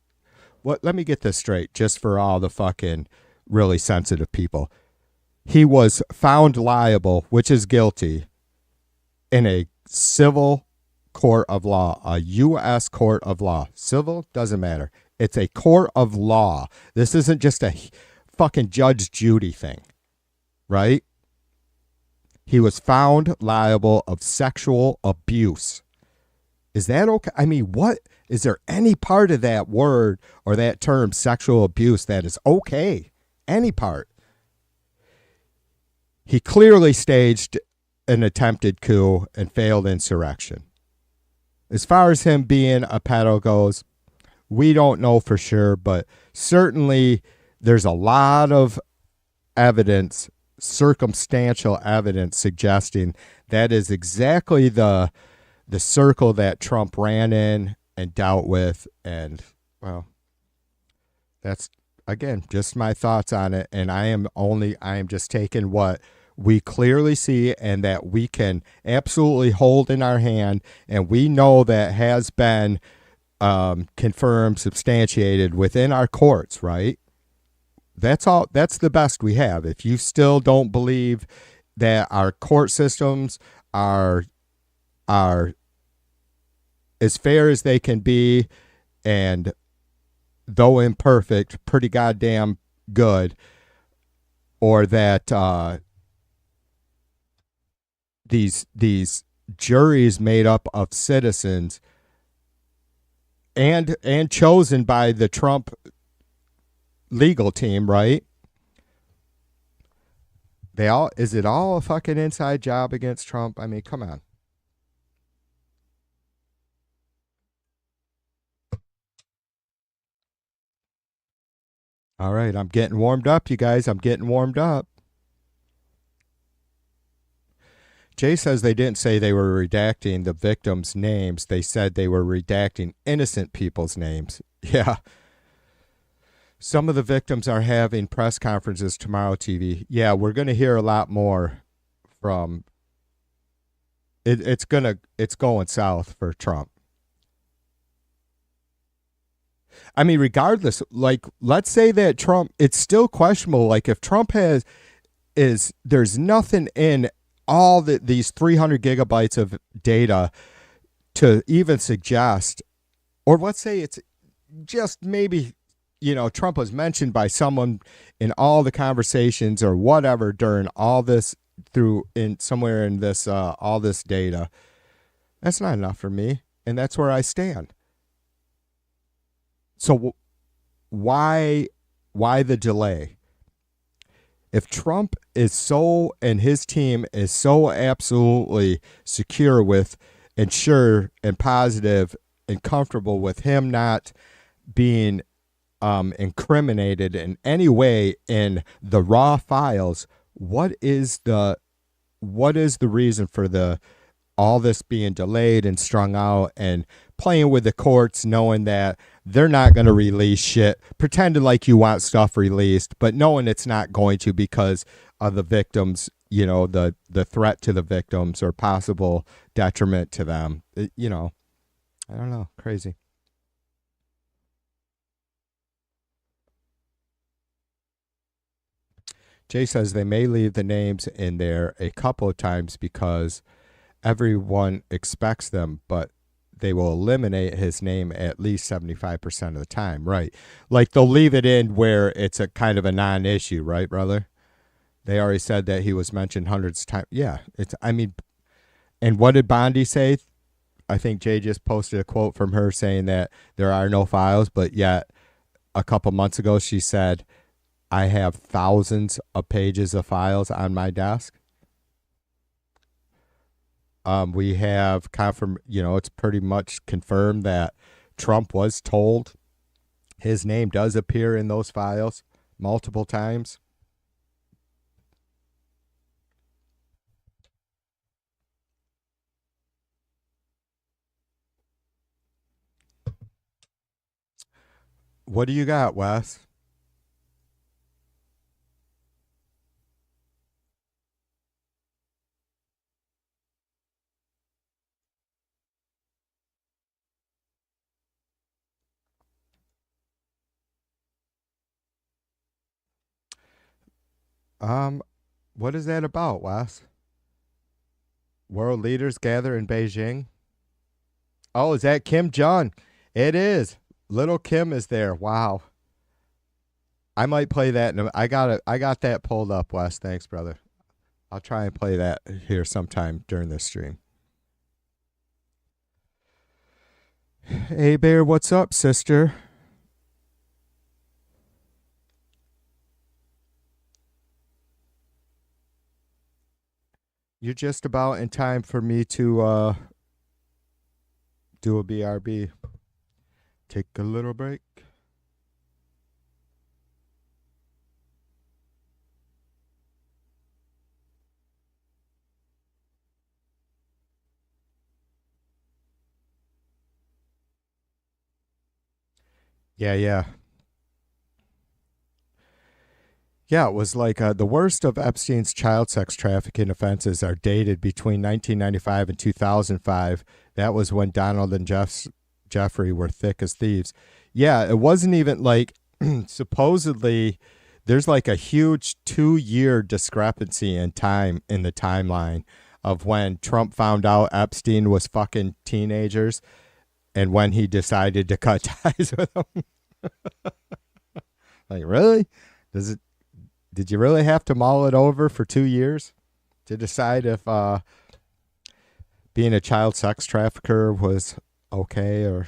let me get this straight, just for all the fucking really sensitive people. He was found liable, which is guilty, in a civil court of law, a U.S. court of law. Civil, doesn't matter. It's a court of law. This isn't just a fucking Judge Judy thing, right? He was found liable of sexual abuse. Is that okay? I mean, what? Is there any part of that word or that term, sexual abuse, that is okay? Any part? He clearly staged an attempted coup and failed insurrection. As far as him being a pedo goes, we don't know for sure, but certainly there's a lot of evidence, circumstantial evidence, suggesting that is exactly the circle that Trump ran in and dealt with. And, well, that's, again, just my thoughts on it. And I am just taking what we clearly see and that we can absolutely hold in our hand, and we know that has been confirmed, substantiated within our courts, right? That's all. That's the best we have. If you still don't believe that our court systems are as fair as they can be, and though imperfect, pretty goddamn good, or that these juries made up of citizens and chosen by the Trump legal team, right? Is it all a fucking inside job against Trump? I mean, come on. All right, I'm getting warmed up, you guys. I'm getting warmed up. Jay says they didn't say they were redacting the victims' names. They said they were redacting innocent people's names. Yeah. Some of the victims are having press conferences tomorrow, TV. Yeah, we're going to hear a lot more from it's going south for Trump. I mean, regardless, like, let's say that Trump, it's still questionable. Like, if Trump there's nothing in all these 300 gigabytes of data to even suggest, or let's say it's just maybe, Trump was mentioned by someone in all the conversations or whatever during all this somewhere in this, all this data. That's not enough for me. And that's where I stand. So why the delay? If Trump is so, and his team is so absolutely secure with and sure and positive and comfortable with him not being incriminated in any way in the raw files, what is the reason for the all this being delayed and strung out and playing with the courts, knowing that they're not going to release shit, pretending like you want stuff released, but knowing it's not going to because of the victims, the threat to the victims or possible detriment to them. I don't know. Crazy. Jay says they may leave the names in there a couple of times because everyone expects them, but they will eliminate his name at least 75% of the time. Right. Like they'll leave it in where it's a kind of a non-issue, right, brother? They already said that he was mentioned hundreds of times. Yeah. And what did Bondi say? I think Jay just posted a quote from her saying that there are no files, but yet a couple months ago she said, I have thousands of pages of files on my desk. We have it's pretty much confirmed that Trump was told his name does appear in those files multiple times. What do you got, Wes? What is that about, Wes? World leaders gather in Beijing. Oh, is that Kim Jong? It is. Little Kim is there. Wow. I might play that. I got it. I got that pulled up, Wes. Thanks, brother. I'll try and play that here sometime during this stream. Hey, Bear, what's up, sister? You're just about in time for me to do a BRB. Take a little break. Yeah, yeah. Yeah, it was like the worst of Epstein's child sex trafficking offenses are dated between 1995 and 2005. That was when Donald and Jeffrey were thick as thieves. Yeah, it wasn't even like supposedly there's like a huge 2-year discrepancy in time in the timeline of when Trump found out Epstein was fucking teenagers and when he decided to cut ties with them. Like, really? Does it Did you really have to mull it over for 2 years to decide if being a child sex trafficker was okay or?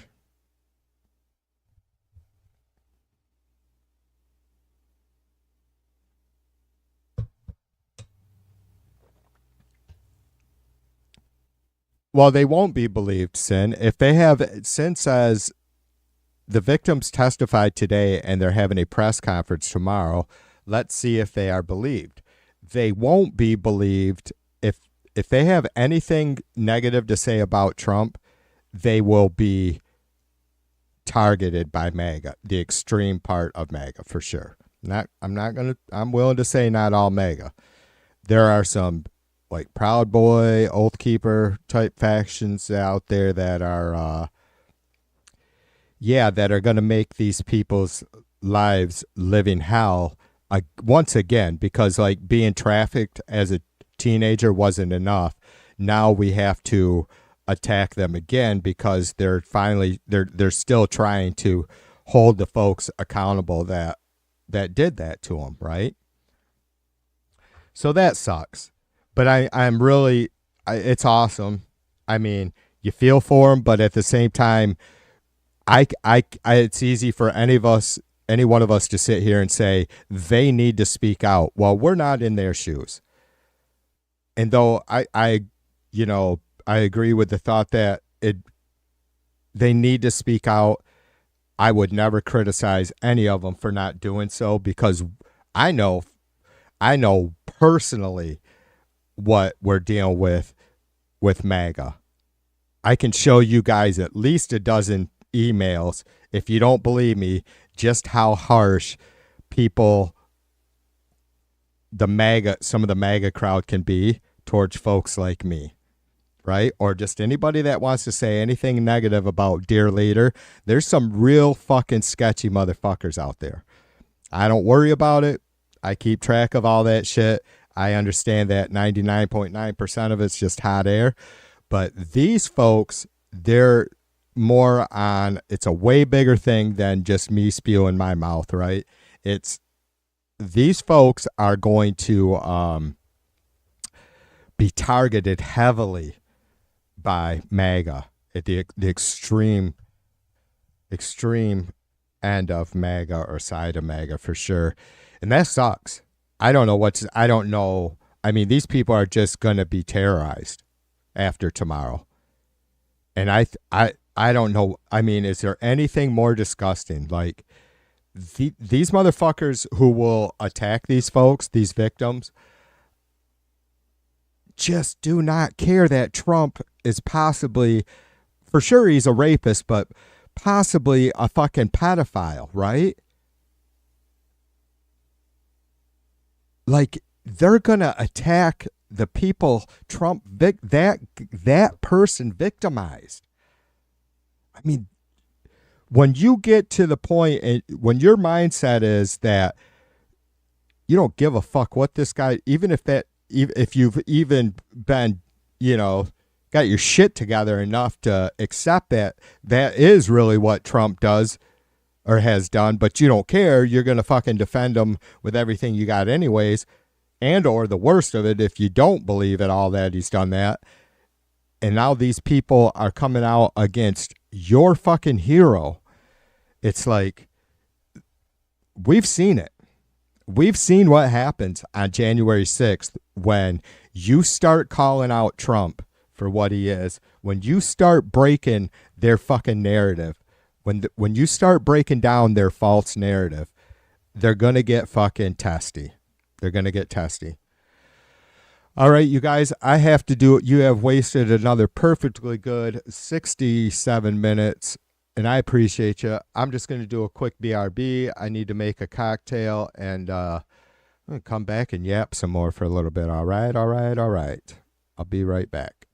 Well, they won't be believed, Sin. If they have, Sin says the victims testified today and they're having a press conference tomorrow. Let's see if they are believed. They won't be believed if they have anything negative to say about Trump, they will be targeted by MAGA, the extreme part of MAGA for sure. I'm willing to say not all MAGA. There are some like Proud Boy, Oath Keeper type factions out there that are that are going to make these people's lives living hell once again, because like being trafficked as a teenager wasn't enough. Now we have to attack them again because they're still trying to hold the folks accountable that did that to them, right? So that sucks. But I'm really, it's awesome. I mean, you feel for them, but at the same time, it's easy for any of us any one of us to sit here and say they need to speak out. Well, we're not in their shoes. And though I agree with the thought that they need to speak out, I would never criticize any of them for not doing so, because I know personally what we're dealing with MAGA. I can show you guys at least a dozen emails, if you don't believe me, just how harsh people, some of the MAGA crowd can be towards folks like me, right? Or just anybody that wants to say anything negative about dear leader. There's some real fucking sketchy motherfuckers out there. I don't worry about it. I keep track of all that shit. I understand that 99.9% of it's just hot air. But these folks, they're more on, it's a way bigger thing than just me spewing my mouth, right? These folks are going to be targeted heavily by MAGA at the extreme end of MAGA or side of MAGA for sure. And that sucks. I don't know. I mean, these people are just going to be terrorized after tomorrow. And I don't know. I mean, is there anything more disgusting? Like these motherfuckers who will attack these folks, these victims, just do not care that Trump is possibly, for sure he's a rapist, but possibly a fucking pedophile, right? Like, they're gonna attack the people Trump that person victimized. I mean, when you get to the point, when your mindset is that you don't give a fuck what this guy, even if you've even been, got your shit together enough to accept that is really what Trump does or has done, but you don't care, you're going to fucking defend him with everything you got anyways, and or the worst of it, if you don't believe at all that he's done that, and now these people are coming out against your fucking hero. It's like, we've seen it. We've seen what happens on January 6th when you start calling out Trump for what he is, when you start breaking their fucking narrative, when you start breaking down their false narrative, they're going to get fucking testy. They're going to get testy. All right, you guys, I have to do it. You have wasted another perfectly good 67 minutes, and I appreciate you. I'm just going to do a quick BRB. I need to make a cocktail, and I'm going to come back and yap some more for a little bit. All right. I'll be right back.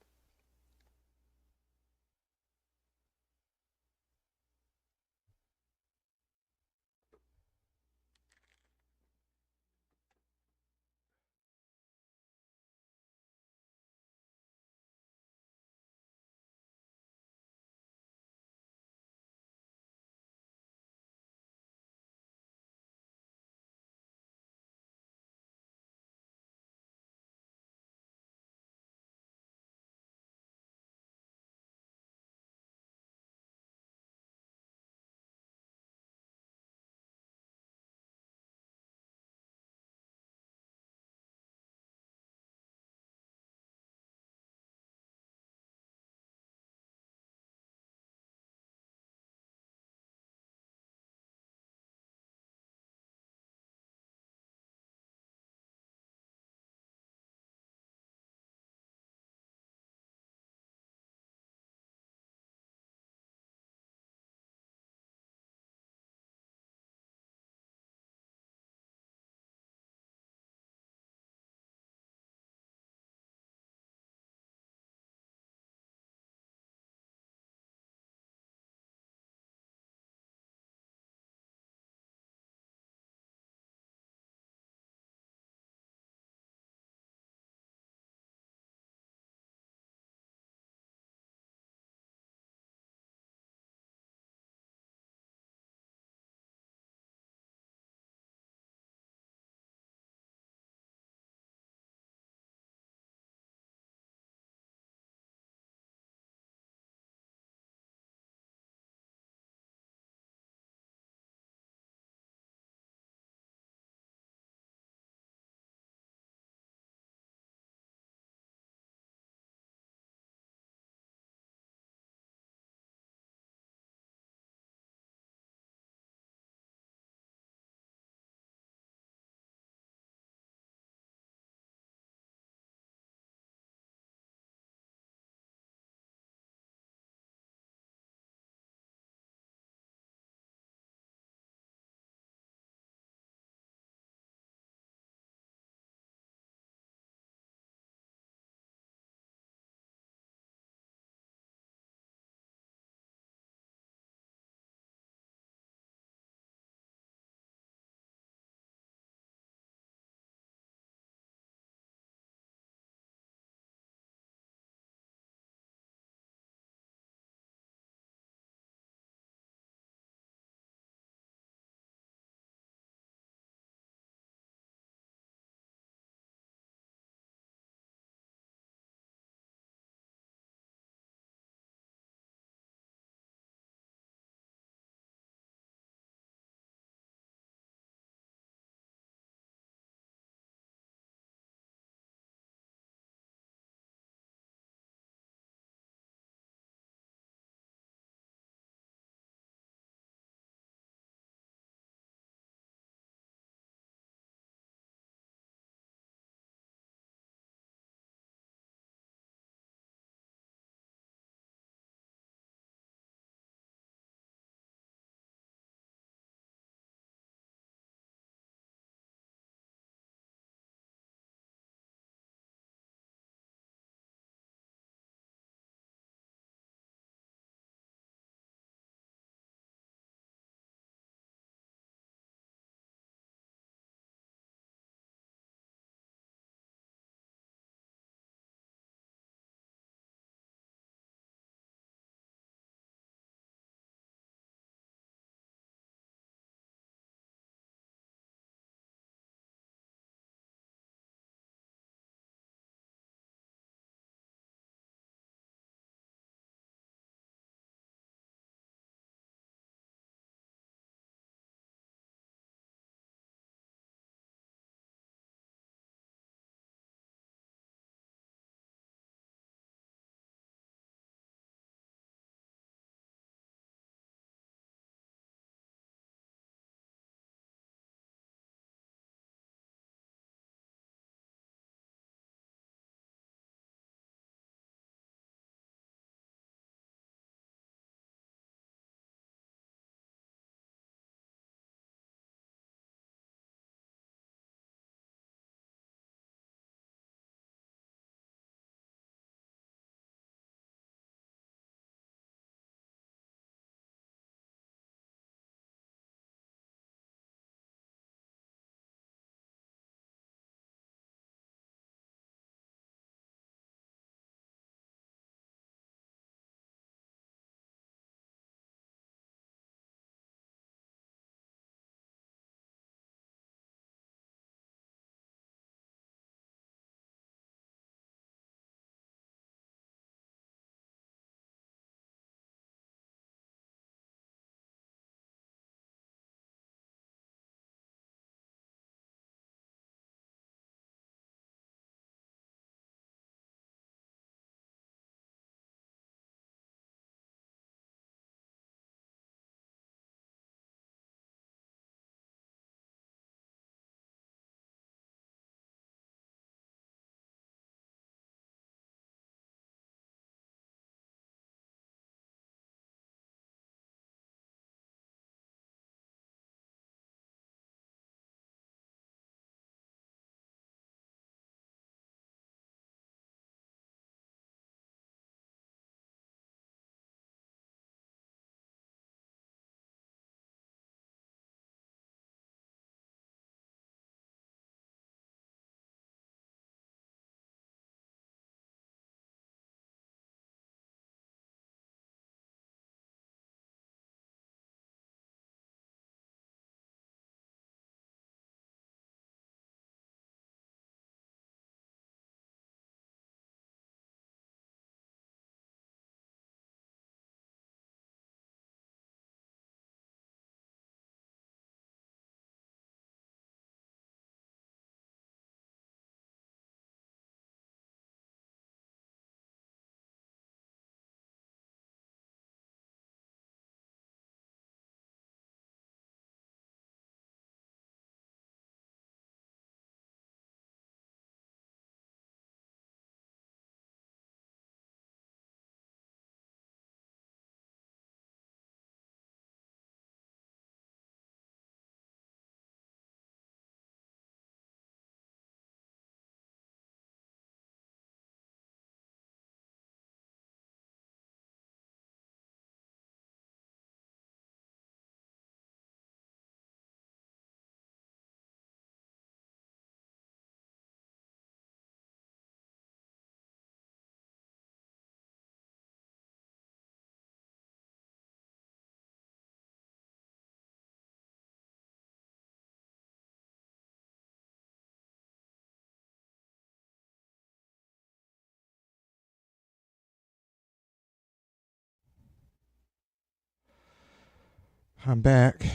I'm back.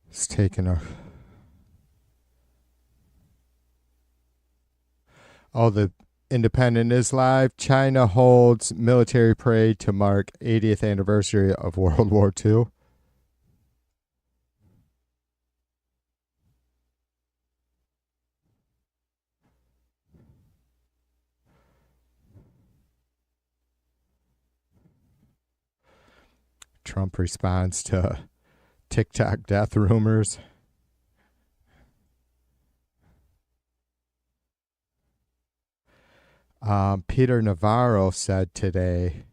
It's taking a. Oh, the Independent is live. China holds military parade to mark 80th anniversary of World War II. Trump responds to TikTok death rumors. Peter Navarro said today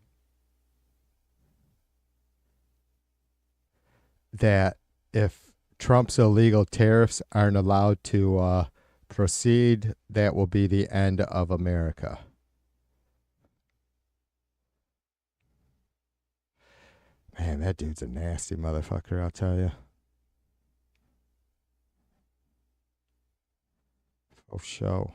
that if Trump's illegal tariffs aren't allowed to proceed, that will be the end of America. Man, that dude's a nasty motherfucker, I'll tell you. Oh, show.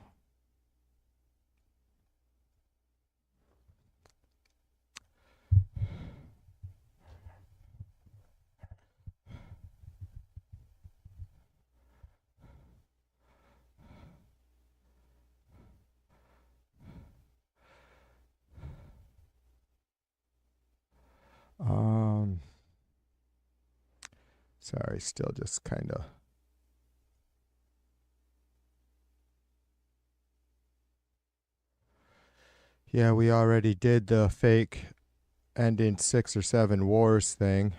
Sorry, still just kind of. Yeah, we already did the fake ending 6 or 7 wars thing.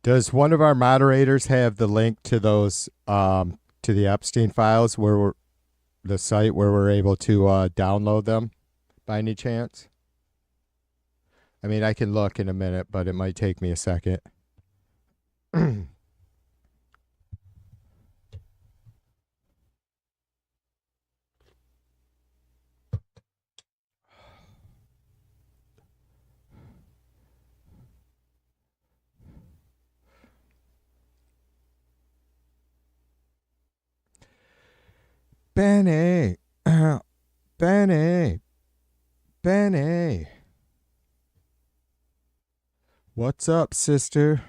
Does one of our moderators have the link to those to the Epstein files where the site where we're able to download them by any chance? I mean, I can look in a minute, but it might take me a second. Benny, Benny, Benny. What's up, sister?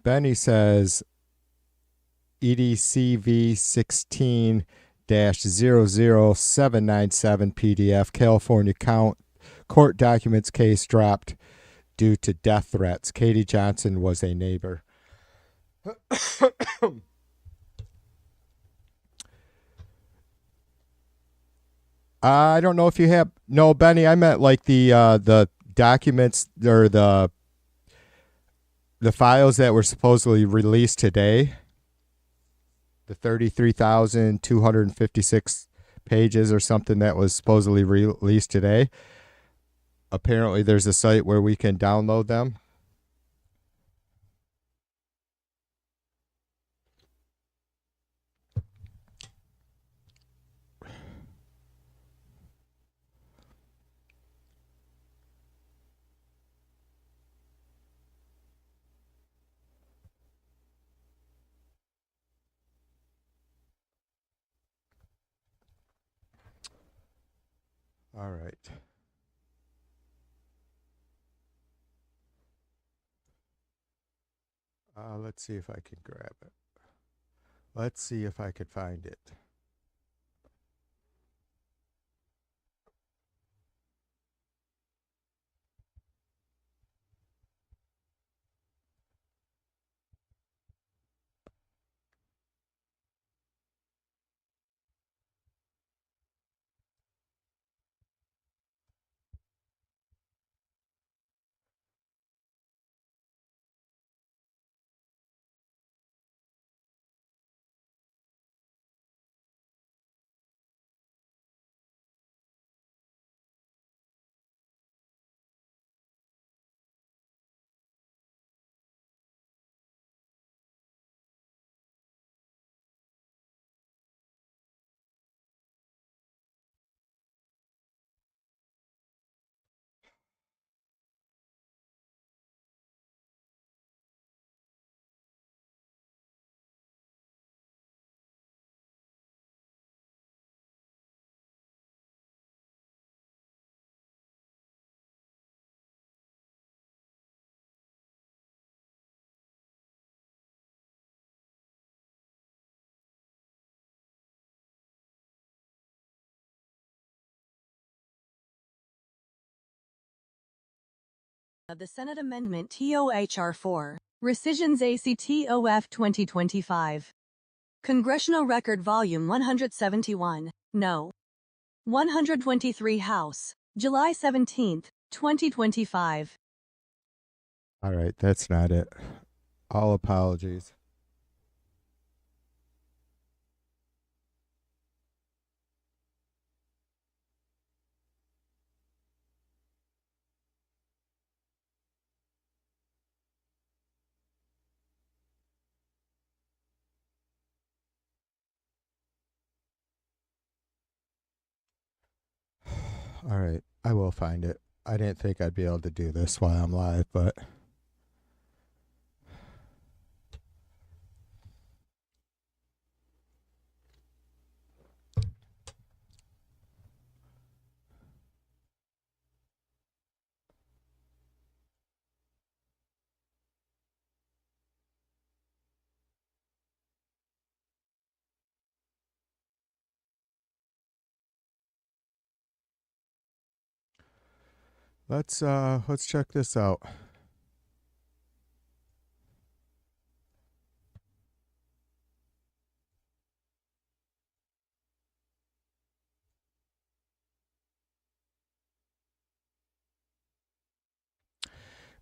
Benny says EDCV 16 00797 PDF California court documents case dropped due to death threats. Katie Johnson was a neighbor. I don't know if you have. No, Benny, I meant like the documents or the files that were supposedly released today. The 33,256 pages or something that was supposedly released today. Apparently, there's a site where we can download them. All right. Let's see if I can grab it. Let's see if I could find it. Of the Senate Amendment TOHR 4, Rescissions ACTOF 2025. Congressional Record Volume 171, No. 123 House, July 17, 2025. All right, that's not it. All apologies. All right, I will find it. I didn't think I'd be able to do this while I'm live, but let's check this out.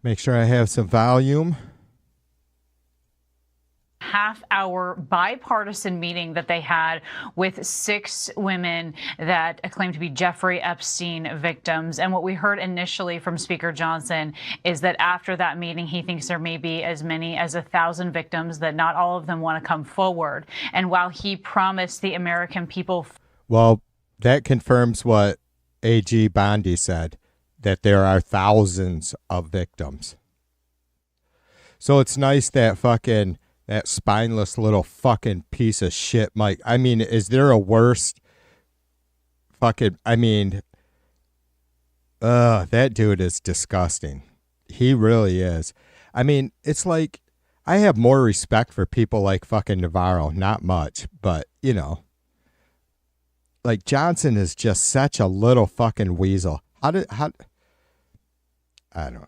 Make sure I have some volume. Half-hour bipartisan meeting that they had with 6 women that claim to be Jeffrey Epstein victims. And what we heard initially from Speaker Johnson is that after that meeting, he thinks there may be as many as 1,000 victims, that not all of them want to come forward. And while he promised the American people... Well, that confirms what AG Bondi said, that there are thousands of victims. So it's nice that that spineless little fucking piece of shit, Mike. I mean, is there a worse fucking... I mean, that dude is disgusting. He really is. I mean, it's like, I have more respect for people like fucking Navarro. Not much, but, you know. Like, Johnson is just such a little fucking weasel. I don't know.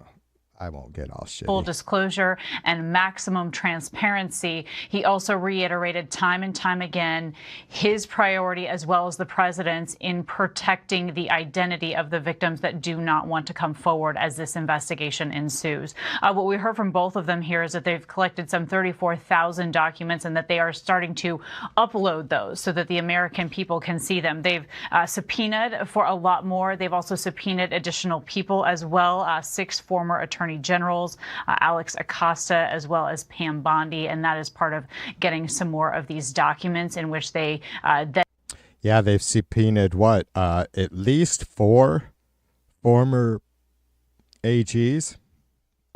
I won't get all shitty. Full disclosure and maximum transparency. He also reiterated time and time again his priority, as well as the president's, in protecting the identity of the victims that do not want to come forward as this investigation ensues. What we heard from both of them here is that they've collected some 34,000 documents and that they are starting to upload those so that the American people can see them. They've subpoenaed for a lot more. They've also subpoenaed additional people as well, 6 former attorney generals, Alex Acosta, as well as Pam Bondi, and that is part of getting some more of these documents in which they yeah, they've subpoenaed what? At least 4 former AGs.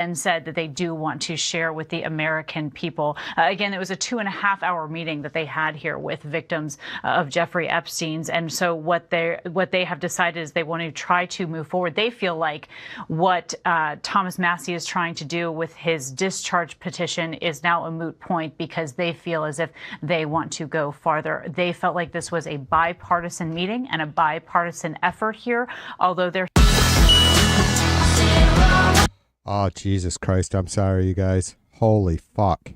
And said that they do want to share with the American people. Again, it was a 2.5-hour meeting that they had here with victims of Jeffrey Epstein's. And so what they have decided is they want to try to move forward. They feel like what Thomas Massie is trying to do with his discharge petition is now a moot point, because they feel as if they want to go farther. They felt like this was a bipartisan meeting and a bipartisan effort here, although they're... Oh, Jesus Christ. I'm sorry, you guys. Holy fuck.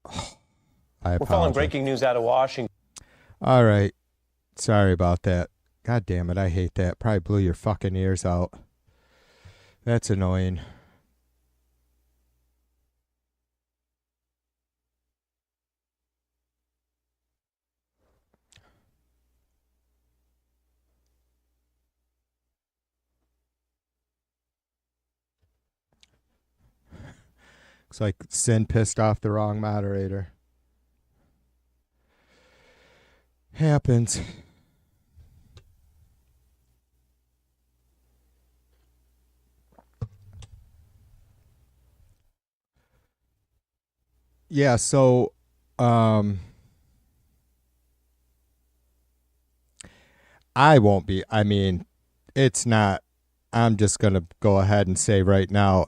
Oh, I apologize. We're following breaking news out of Washington. All right. Sorry about that. God damn it. I hate that. Probably blew your fucking ears out. That's annoying. Looks like Sin pissed off the wrong moderator. Happens. Yeah, so I won't be. I mean, it's not. I'm just going to go ahead and say right now,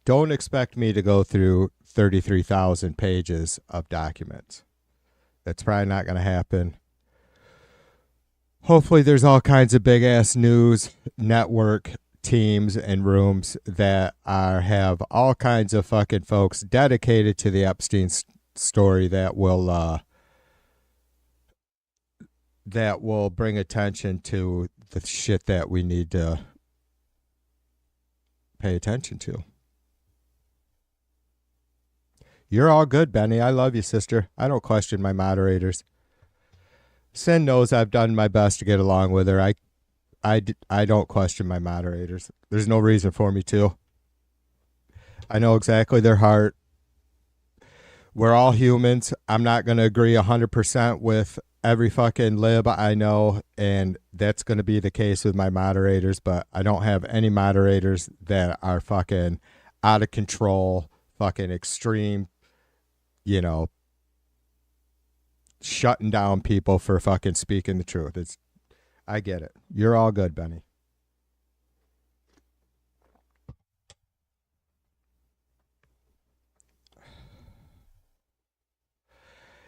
don't expect me to go through 33,000 pages of documents. That's probably not going to happen. Hopefully there's all kinds of big-ass news network teams and rooms that have all kinds of fucking folks dedicated to the Epstein story that will bring attention to the shit that we need to pay attention to. You're all good, Benny. I love you, sister. I don't question my moderators. Sin knows I've done my best to get along with her. I don't question my moderators. There's no reason for me to. I know exactly their heart. We're all humans. I'm not going to agree 100% with every fucking lib I know, and that's going to be the case with my moderators, but I don't have any moderators that are fucking out of control, fucking extreme, shutting down people for fucking speaking the truth. I get it. You're all good, Benny.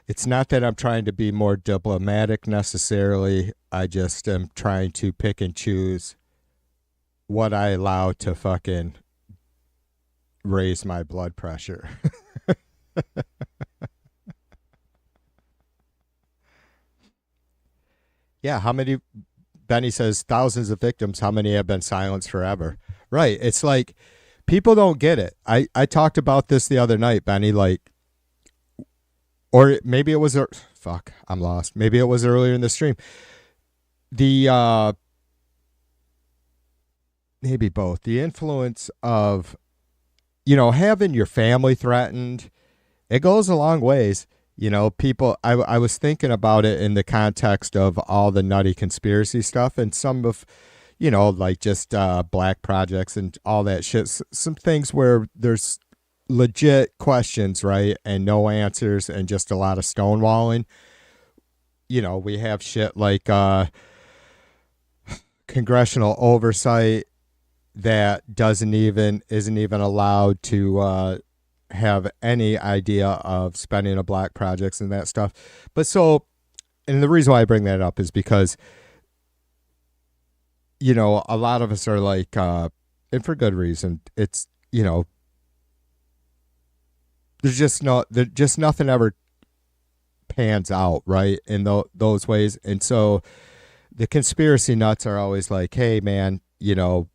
It's not that I'm trying to be more diplomatic necessarily. I just am trying to pick and choose what I allow to fucking raise my blood pressure. Yeah, how many, Benny says, thousands of victims, how many have been silenced forever? Right, it's like, people don't get it. I talked about this the other night, Benny, or maybe it was, fuck, I'm lost. Maybe it was earlier in the stream. Maybe both. The influence of, having your family threatened, it goes a long ways. People, I was thinking about it in the context of all the nutty conspiracy stuff and some of, just black projects and all that shit. Some things where there's legit questions, right? And no answers and just a lot of stonewalling. We have shit like congressional oversight that isn't even allowed to have any idea of spending of black projects and that stuff. But and the reason why I bring that up is because, a lot of us are like, and for good reason, it's, there's just nothing ever pans out, right, in those ways. And so the conspiracy nuts are always like, hey, man,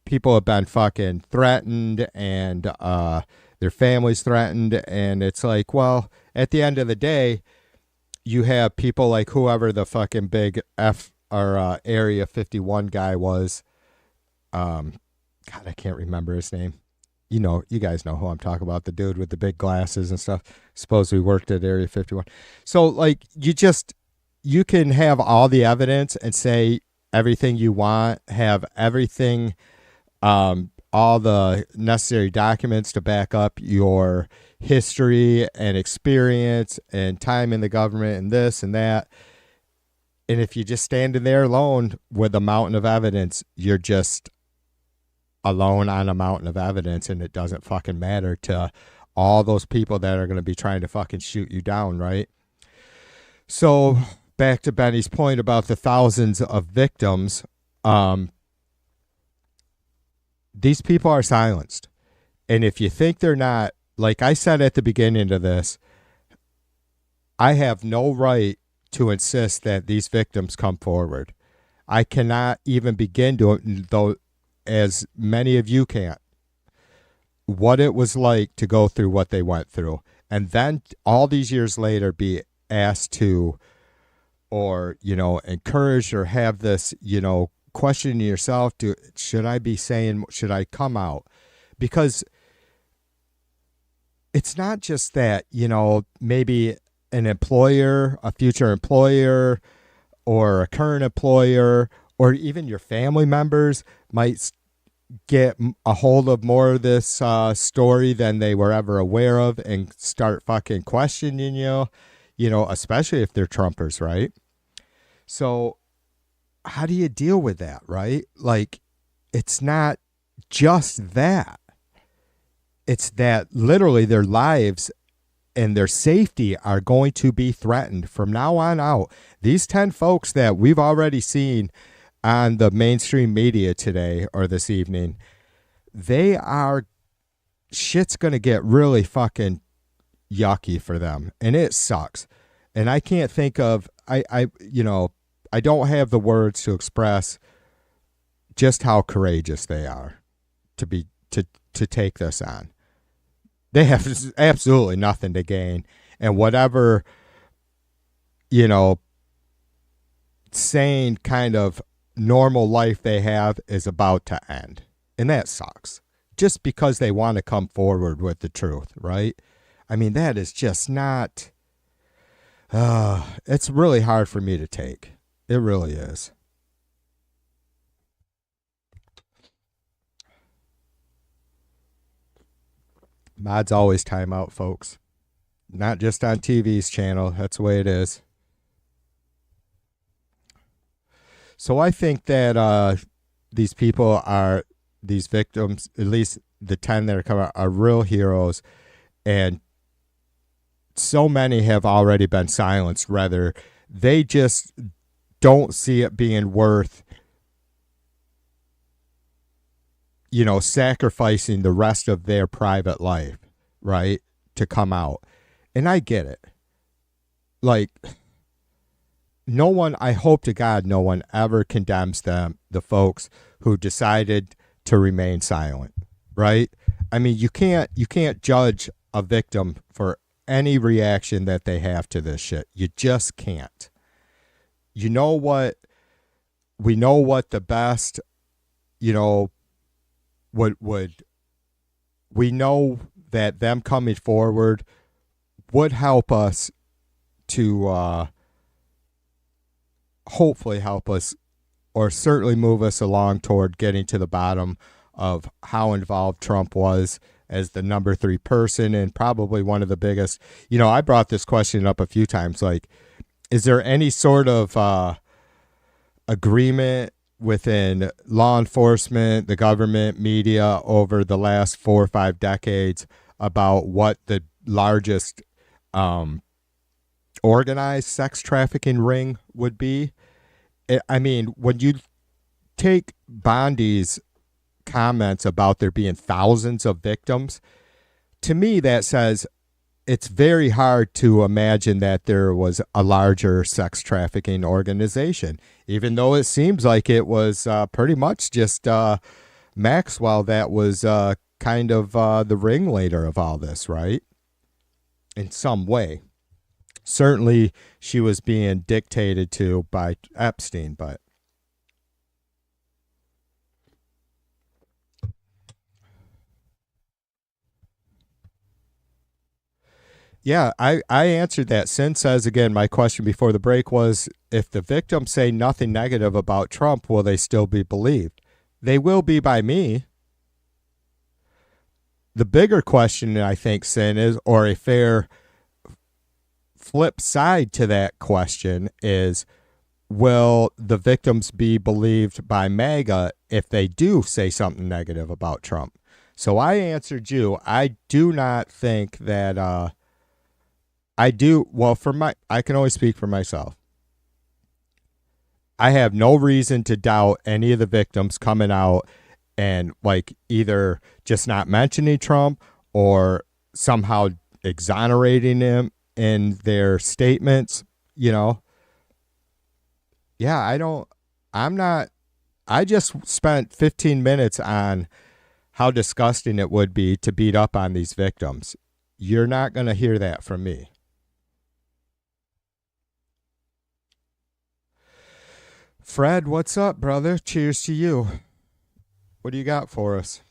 people have been fucking threatened and their families threatened. And it's like, well, at the end of the day, you have people like whoever the fucking big Area 51 guy was. God, I can't remember his name. You guys know who I'm talking about, the dude with the big glasses and stuff. Suppose we worked at Area 51. So, like, you can have all the evidence and say everything you want, have everything, all the necessary documents to back up your history and experience and time in the government and this and that. And if you just standing there alone with a mountain of evidence, you're just alone on a mountain of evidence, and it doesn't fucking matter to all those people that are going to be trying to fucking shoot you down, right? So back to Benny's point about the thousands of victims, these people are silenced. And if you think they're not, like I said at the beginning of this, I have no right to insist that these victims come forward. I cannot even begin to, though, as many of you can't, what it was like to go through what they went through. And then all these years later be asked to, or, encourage or have this, questioning yourself, should I come out? Because it's not just that, maybe an employer, a future employer, or a current employer, or even your family members might get a hold of more of this story than they were ever aware of and start fucking questioning you, especially if they're Trumpers, right? So how do you deal with that, right? Like, it's not just that. It's that literally their lives and their safety are going to be threatened from now on out. These 10 folks that we've already seen on the mainstream media today or this evening, shit's going to get really fucking yucky for them, and it sucks. And I can't think of, I don't have the words to express just how courageous they are to take this on. They have absolutely nothing to gain, and whatever, sane kind of normal life they have is about to end. And that sucks. Just because they want to come forward with the truth, right? I mean, that is just not, it's really hard for me to take. It really is. Mods always time out, folks. Not just on TV's channel. That's the way it is. So I think that these people are, these victims, at least the 10 that are coming out, are real heroes. And so many have already been silenced. Rather, they just don't see it being worth, sacrificing the rest of their private life, right, to come out. And I get it. Like, no one, I hope to God, no one ever condemns them, the folks who decided to remain silent, right? I mean, you can't judge a victim for any reaction that they have to this shit. You just can't. We know what the best, we know that them coming forward would help us to hopefully help us, or certainly move us along toward getting to the bottom of how involved Trump was as the number 3 person and probably one of the biggest. I brought this question up a few times. Like, is there any sort of agreement within law enforcement, the government, media over the last 4 or 5 decades about what the largest organized sex trafficking ring would be? I mean, when you take Bondi's comments about there being thousands of victims, to me that says it's very hard to imagine that there was a larger sex trafficking organization, even though it seems like it was pretty much just Maxwell that was kind of the ringleader of all this, right? In some way. Certainly she was being dictated to by Epstein, but yeah, I answered that. Sin says, again, my question before the break was, if the victims say nothing negative about Trump, will they still be believed? They will be by me. The bigger question, I think, Sin, is, or a fair flip side to that question is, will the victims be believed by MAGA if they do say something negative about Trump? So I answered you. I do not think that I can only speak for myself. I have no reason to doubt any of the victims coming out and like either just not mentioning Trump or somehow exonerating him in their statements, Yeah, I just spent 15 minutes on how disgusting it would be to beat up on these victims. You're not going to hear that from me. Fred, what's up, brother? Cheers to you. What do you got for us?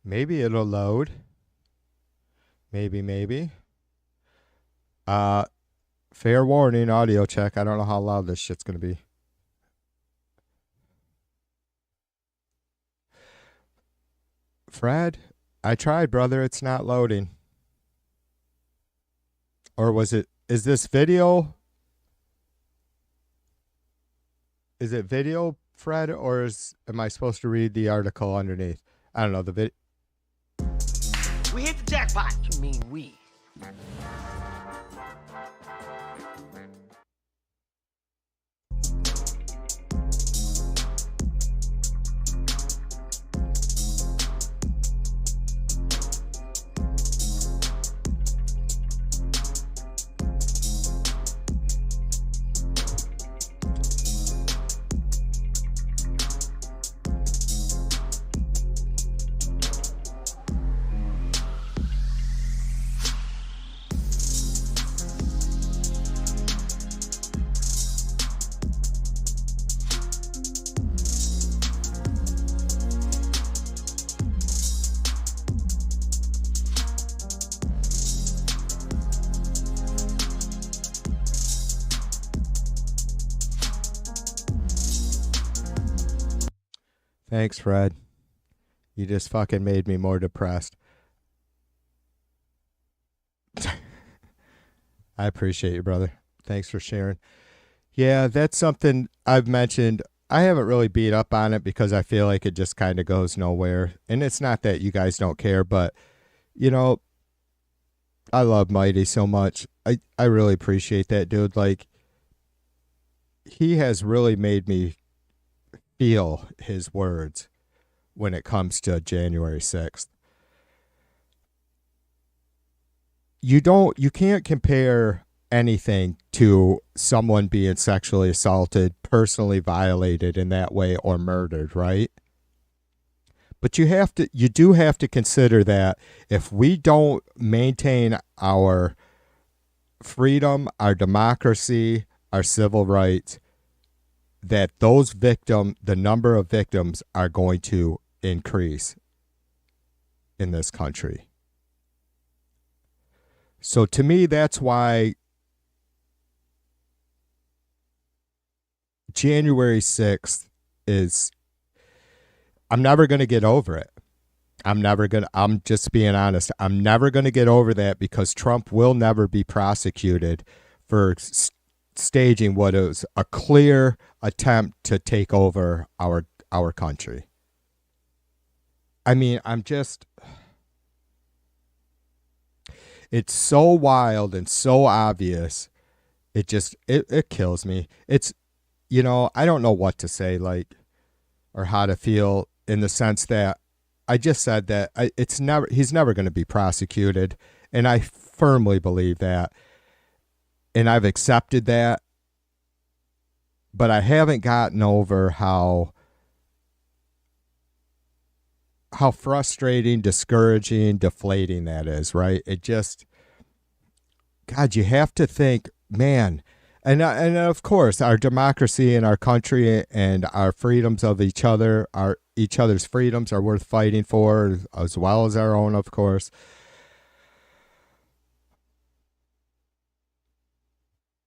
Maybe it'll load. Maybe. Fair warning, audio check. I don't know how loud this shit's going to be. Fred, I tried, brother. It's not loading. Or was it is this video? Is it video, Fred, or am I supposed to read the article underneath? I don't know. The video. We hit the jackpot. What you mean we? Thanks, Fred. You just fucking made me more depressed. I appreciate you, brother. Thanks for sharing. Yeah, that's something I've mentioned. I haven't really beat up on it because I feel like it just kind of goes nowhere. And it's not that you guys don't care, but, you know, I love Mighty so much. I really appreciate that, dude. Like, he has really made me feel his words when it comes to January 6th. You can't compare anything to someone being sexually assaulted, personally violated in that way, or murdered, right? But you do have to consider that if we don't maintain our freedom, our democracy, our civil rights, that the number of victims are going to increase in this country. So to me, that's why January 6th I'm never going to get over it. I'm just being honest. I'm never going to get over that because Trump will never be prosecuted for staging what is a clear attempt to take over our country. I mean, it's so wild and so obvious. It kills me. It's, I don't know what to say, like, or how to feel, in the sense that I just said that he's never going to be prosecuted. And I firmly believe that. And I've accepted that, but I haven't gotten over how frustrating, discouraging, deflating that is, right? It just, God, you have to think, man, and of course, our democracy in our country and our freedoms of each other's freedoms are worth fighting for, as well as our own, of course.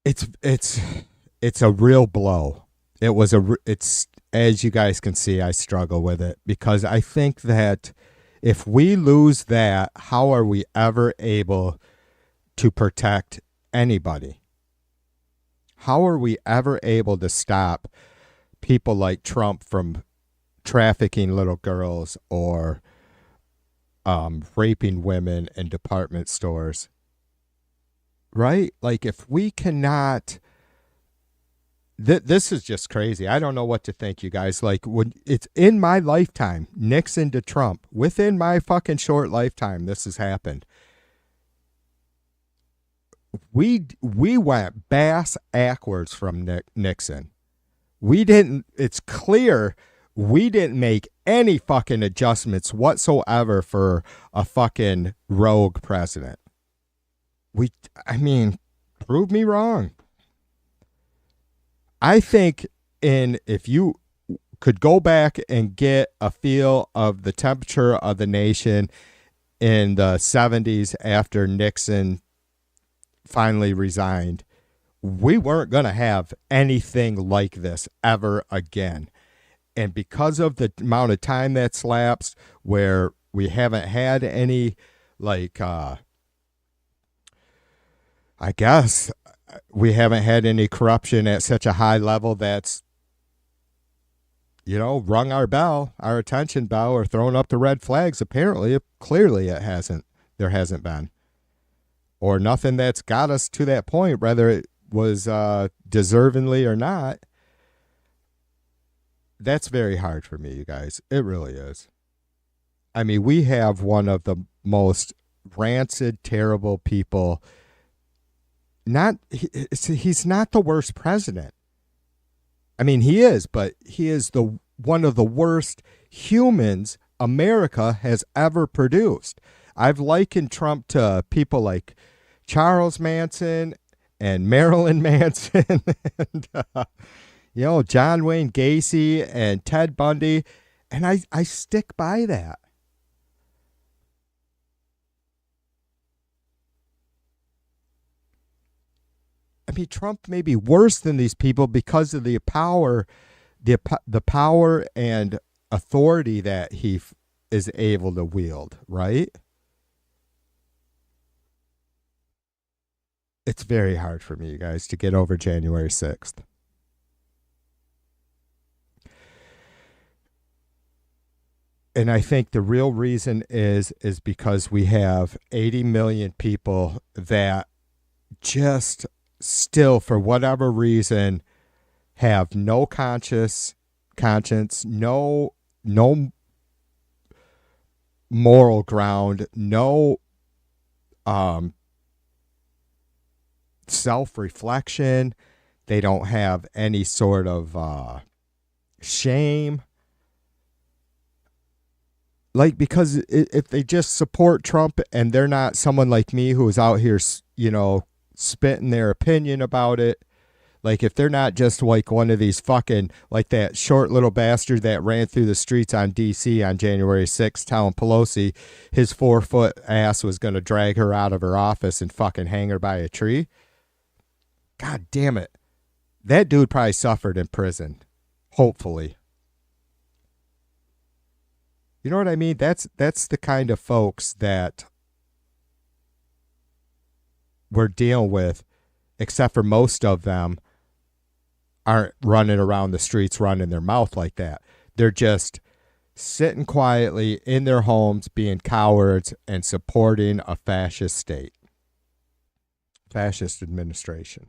It's a real blow. It's, as you guys can see, I struggle with it because I think that if we lose that, how are we ever able to protect anybody? How are we ever able to stop people like Trump from trafficking little girls or raping women in department stores? Right? Like, if we cannot... This is just crazy. I don't know what to think, you guys. Like, when it's in my lifetime, Nixon to Trump, within my fucking short lifetime, this has happened. We went bass backwards from Nixon. It's clear we didn't make any fucking adjustments whatsoever for a fucking rogue president. Prove me wrong. I think if you could go back and get a feel of the temperature of the nation in the 70s after Nixon finally resigned, we weren't going to have anything like this ever again. And because of the amount of time that's lapsed, where we haven't had any, like, I guess we haven't had any corruption at such a high level that's, rung our bell, our attention bell, or thrown up the red flags. Apparently, clearly it hasn't. There hasn't been. Or nothing that's got us to that point, whether it was deservingly or not. That's very hard for me, you guys. It really is. I mean, we have one of the most rancid, terrible people. He's not the worst president. I mean, he is, but he is one of the worst humans America has ever produced. I've likened Trump to people like Charles Manson and Marilyn Manson and, John Wayne Gacy and Ted Bundy. And I stick by that. I mean, Trump may be worse than these people because of the power, the power and authority that he is able to wield, right? It's very hard for me, you guys, to get over January 6th. And I think the real reason is because we have 80 million people that just still, for whatever reason, have no conscience, no moral ground, no self-reflection. They don't have any sort of shame. Like, because if they just support Trump and they're not someone like me who is out here, spitting their opinion about it, like if they're not just like one of these fucking, like that short little bastard that ran through the streets on DC on January 6th telling Pelosi his 4-foot ass was going to drag her out of her office and fucking hang her by a tree. God damn it. That dude probably suffered in prison. Hopefully. You know what I mean? That's the kind of folks that we're dealing with, except for most of them aren't running around the streets running their mouth like that. They're just sitting quietly in their homes being cowards and supporting a fascist state, fascist administration.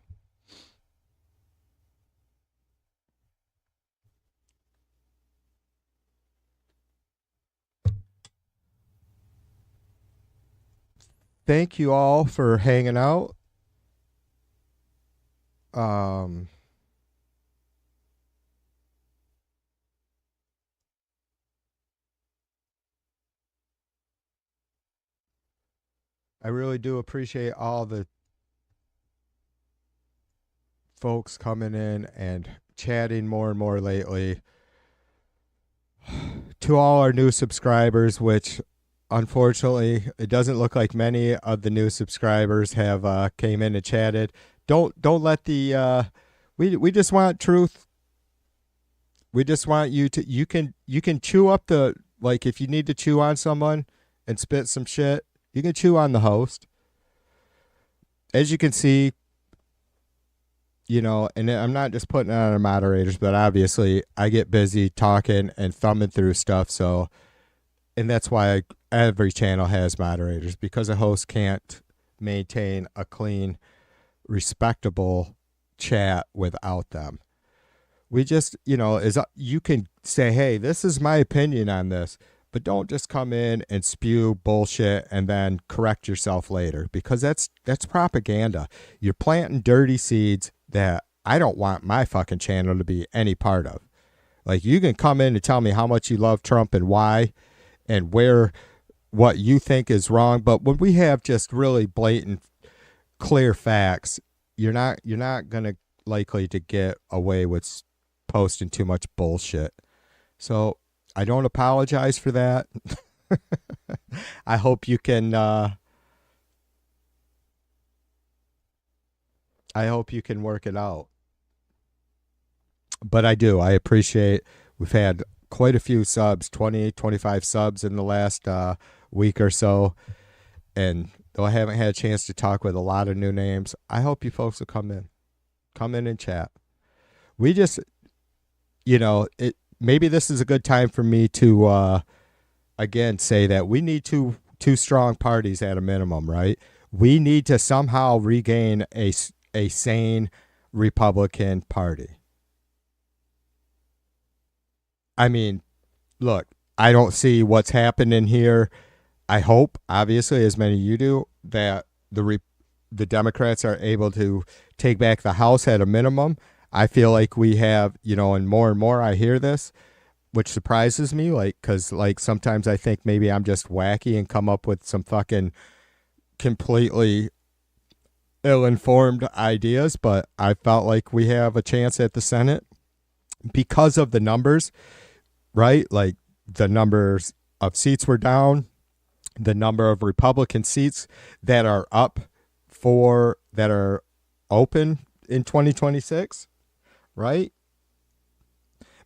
Thank you all for hanging out. I really do appreciate all the folks coming in and chatting more and more lately. To all our new subscribers, which unfortunately it doesn't look like many of the new subscribers have came in and chatted. Don't let the we just want truth. We just want you to you can chew up the, like, if you need to chew on someone and spit some shit, you can chew on the host. As you can see, and I'm not just putting it on our moderators, but obviously I get busy talking and thumbing through stuff. So, and that's why every channel has moderators, because a host can't maintain a clean, respectable chat without them. We just, you can say, hey, this is my opinion on this, but don't just come in and spew bullshit and then correct yourself later, because that's propaganda. You're planting dirty seeds that I don't want my fucking channel to be any part of. Like, you can come in and tell me how much you love Trump and why and what you think is wrong, but when we have just really blatant, clear facts, you're not gonna likely to get away with posting too much bullshit. So I don't apologize for that. I hope you can work it out. But I do. I appreciate, we've had quite a few subs, 20, 25 subs in the last week or so. And though I haven't had a chance to talk with a lot of new names, I hope you folks will come in and chat. We just, maybe this is a good time for me to, again, say that we need two strong parties at a minimum, right? We need to somehow regain a sane Republican Party. I mean, look, I don't see what's happening here. I hope, obviously, as many of you do, that the Democrats are able to take back the House at a minimum. I feel like we have, and more I hear this, which surprises me, because sometimes I think maybe I'm just wacky and come up with some fucking completely ill-informed ideas, but I felt like we have a chance at the Senate because of the numbers, right? Like the numbers of seats were down, the number of Republican seats that are that are open in 2026, right?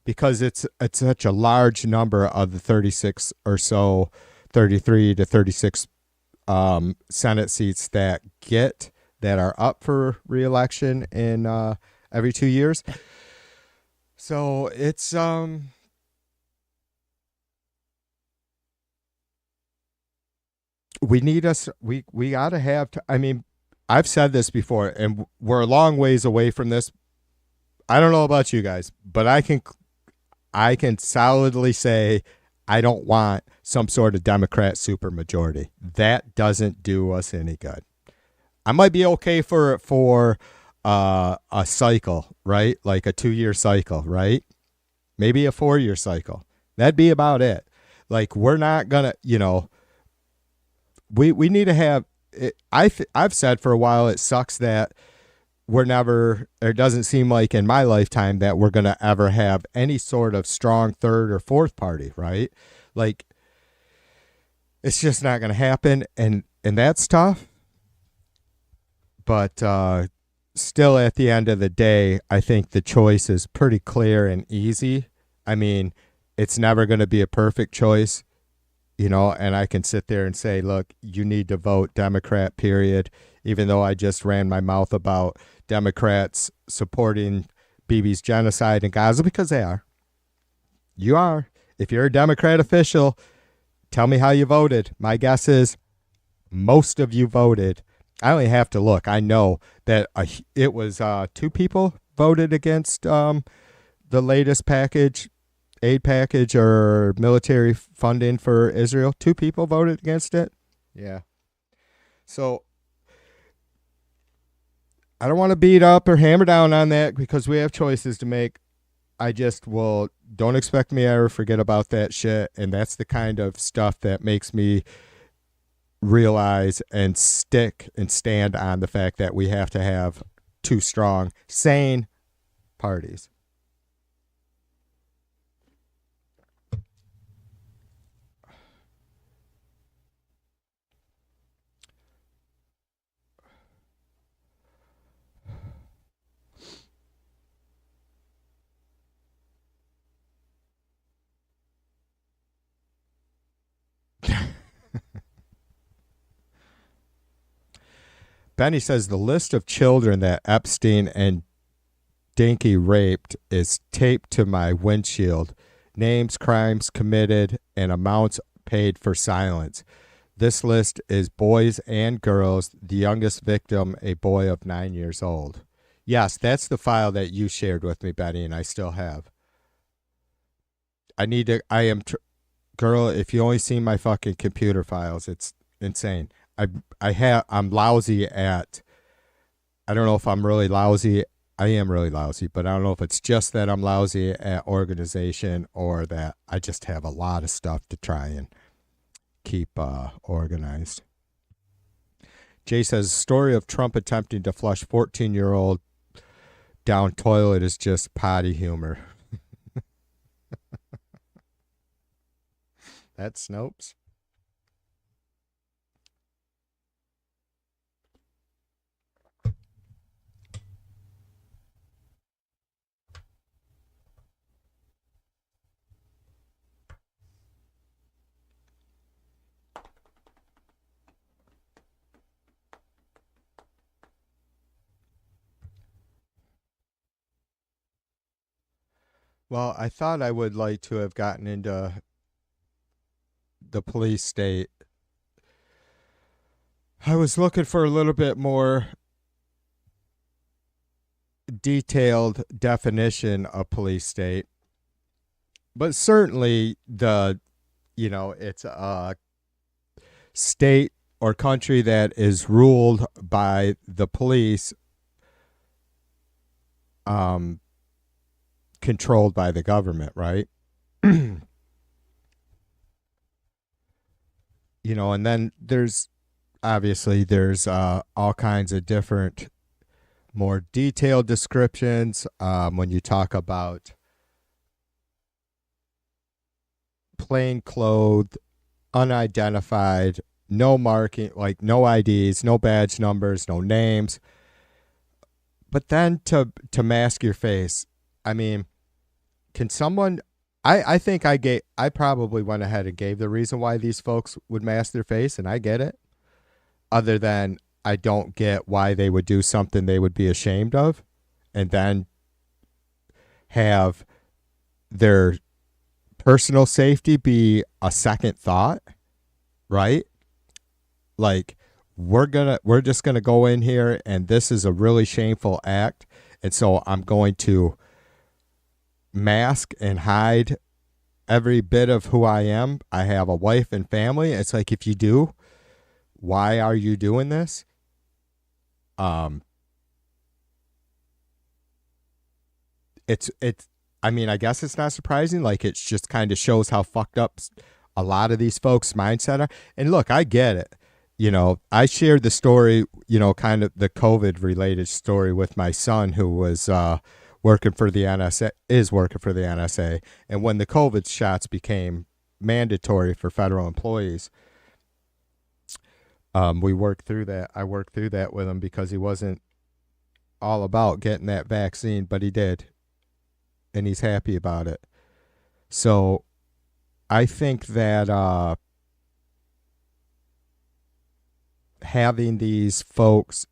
Because it's such a large number of the 36 or so, 33 to 36 Senate seats that are up for re-election in every 2 years. So it's we gotta have I mean, I've said this before, and we're a long ways away from this. I don't know about you guys, but I can solidly say I don't want some sort of Democrat supermajority. That doesn't do us any good. I might be okay for a cycle, right? Like a 2-year cycle, right? Maybe a 4-year cycle. That'd be about it. Like, we're not gonna, we need to have. I've said for a while, it sucks that it doesn't seem like in my lifetime that we're going to ever have any sort of strong third or fourth party, right? Like, it's just not going to happen, and that's tough. But still, at the end of the day, I think the choice is pretty clear and easy. I mean, it's never going to be a perfect choice, and I can sit there and say, look, you need to vote Democrat, period, even though I just ran my mouth about Democrats supporting Bibi's genocide in Gaza, because they are. You are. If you're a Democrat official, tell me how you voted. My guess is most of you voted. I only have to look. I know that it was 2 people voted against the latest aid package or military funding for Israel. 2 people voted against it. Yeah. So I don't want to beat up or hammer down on that because we have choices to make. I just don't expect me to ever forget about that shit. And that's the kind of stuff that makes me realize and stick and stand on the fact that we have to have 2 strong, sane parties. Benny says the list of children that Epstein and Dinky raped is taped to my windshield. Names, crimes committed, and amounts paid for silence. This list is boys and girls. The youngest victim, a boy of 9 years old. Yes, that's the file that you shared with me, Benny, and I still have. Girl, if you only see my fucking computer files, it's insane. I'm lousy at, I don't know if I'm really lousy. I am really lousy, but I don't know if it's just that I'm lousy at organization or that I just have a lot of stuff to try and keep organized. Jay says, story of Trump attempting to flush 14-year-old down toilet is just potty humor. That's Snopes. Well, I thought I would like to have gotten into the police state. I was looking for a little bit more detailed definition of police state. But certainly it's a state or country that is ruled by the police, controlled by the government, right? And then there's all kinds of different, more detailed descriptions when you talk about plainclothed, unidentified, no marking, like no IDs, no badge numbers, no names. But then to mask your face, I mean, can someone? I think I probably went ahead and gave the reason why these folks would mask their face, and I get it. Other than I don't get why they would do something they would be ashamed of, and then have their personal safety be a second thought, right? Like, we're just gonna go in here, and this is a really shameful act, and so I'm going to mask and hide every bit of who I am. I have a wife and family. It's like, if you do, why are you doing this? It's I mean, I guess it's not surprising. Like, it just kind of shows how fucked up a lot of these folks' mindset are. And look, I get it. I shared the story, kind of the COVID related story with my son, who was working for the NSA, and when the COVID shots became mandatory for federal employees, we worked through that. I worked through that with him because he wasn't all about getting that vaccine, but he did, and he's happy about it. So I think that having these folks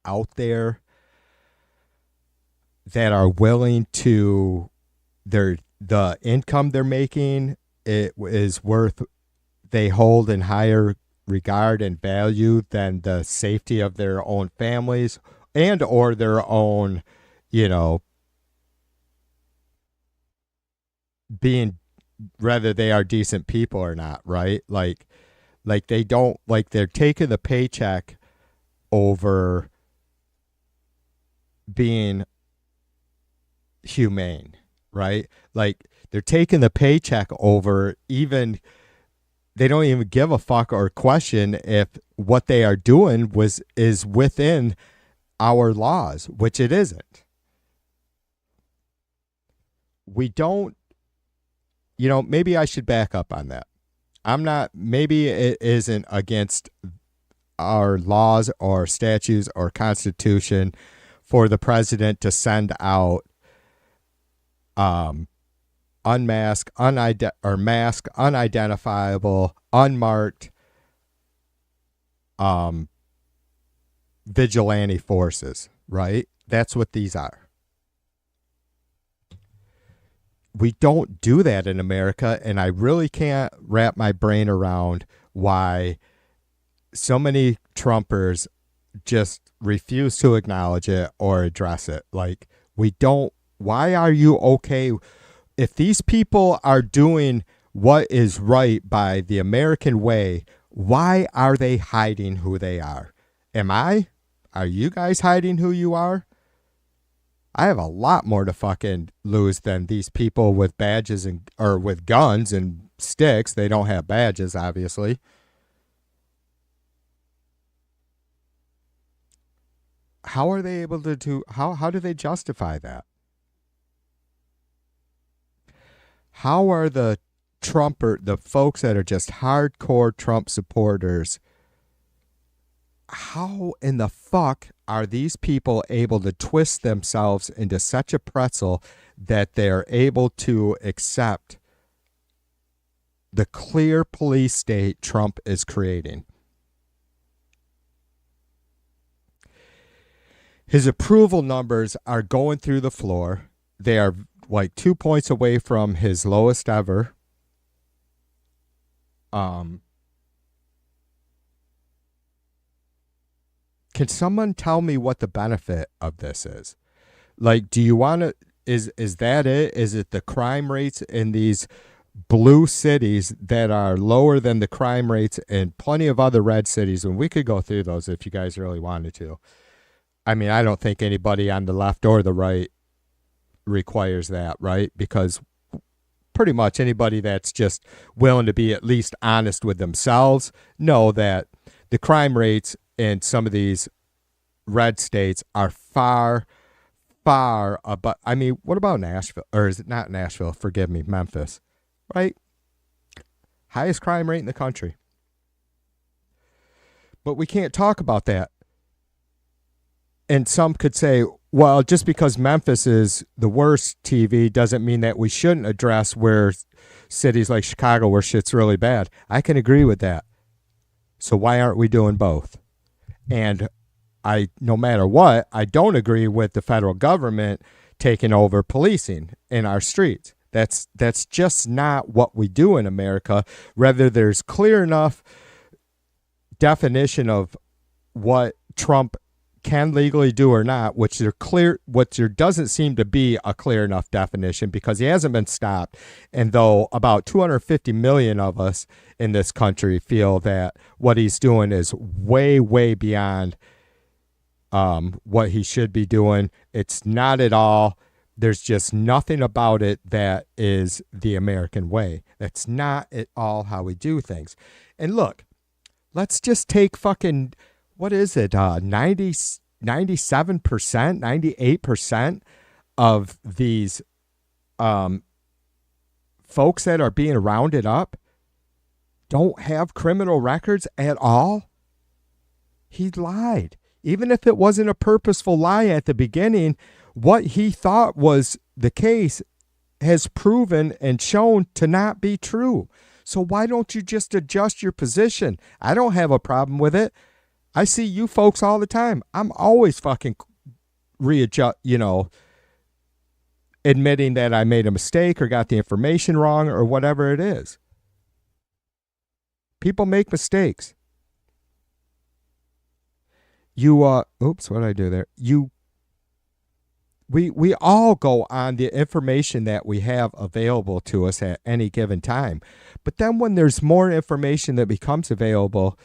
out there that are willing to, the income they're making, it is worth, they hold in higher regard and value than the safety of their own families and or their own, being, whether they are decent people or not, right? Like they don't, like, they're taking the paycheck over being humane, right? Like, they're taking the paycheck over, even, they don't even give a fuck or question if what they are doing is within our laws, which it isn't. We don't, maybe I should back up on that. Maybe it isn't against our laws or statutes or constitution for the president to send out masked, unidentifiable, unmarked vigilante forces, right? That's what these are. We don't do that in America, and I really can't wrap my brain around why so many Trumpers just refuse to acknowledge it or address it. Like, we don't, why are you okay? If these people are doing what is right by the American way, why are they hiding who they are? Are you guys hiding who you are? I have a lot more to fucking lose than these people with badges or with guns and sticks. They don't have badges, obviously. How are they able to do, how do they justify that? How are the folks that are just hardcore Trump supporters, how in the fuck are these people able to twist themselves into such a pretzel that they're able to accept the clear police state Trump is creating? His approval numbers are going through the floor. They are like 2 points away from his lowest ever. Can someone tell me what the benefit of this is? Like, do you want to, is that it? Is it the crime rates in these blue cities that are lower than the crime rates in plenty of other red cities? And we could go through those if you guys really wanted to. I mean, I don't think anybody on the left or the right requires that, right? Because pretty much anybody that's just willing to be at least honest with themselves know that the crime rates in some of these red states are far above. I mean, what about Nashville? Or is it not Nashville? Forgive me, Memphis, right? Highest crime rate in the country. But we can't talk about that. And some could say, well, just because Memphis is the worst TV doesn't mean that we shouldn't address where cities like Chicago where shit's really bad. I can agree with that. So why aren't we doing both? And no matter what, I don't agree with the federal government taking over policing in our streets. That's just not what we do in America. Rather, there's clear enough definition of what Trump can legally do or not, which there doesn't seem to be a clear enough definition because he hasn't been stopped. And though about 250 million of us in this country feel that what he's doing is way, way beyond what he should be doing, it's not at all. There's just nothing about it that is the American way. That's not at all how we do things. And look, let's just take fucking, what is it, 97%, 98% of these folks that are being rounded up don't have criminal records at all? He lied. Even if it wasn't a purposeful lie at the beginning, what he thought was the case has proven and shown to not be true. So why don't you just adjust your position? I don't have a problem with it. I see you folks all the time. I'm always fucking admitting that I made a mistake or got the information wrong or whatever it is. People make mistakes. Oops, what did I do there? We all go on the information that we have available to us at any given time. But then when there's more information that becomes available,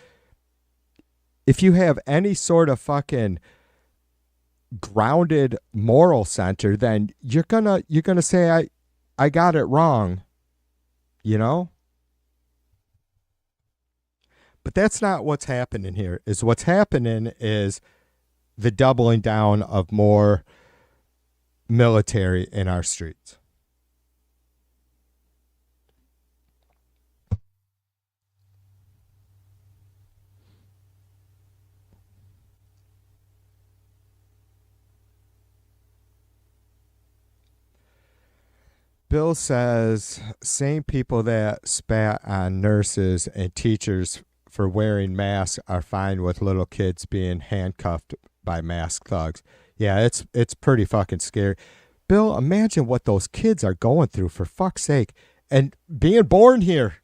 if you have any sort of fucking grounded moral center, then you're gonna say I got it wrong, you know? But that's not what's happening here. What's happening is the doubling down of more military in our streets. Bill says same people that spat on nurses and teachers for wearing masks are fine with little kids being handcuffed by masked thugs. Yeah, it's pretty fucking scary. Bill, imagine what those kids are going through, for fuck's sake. And being born here.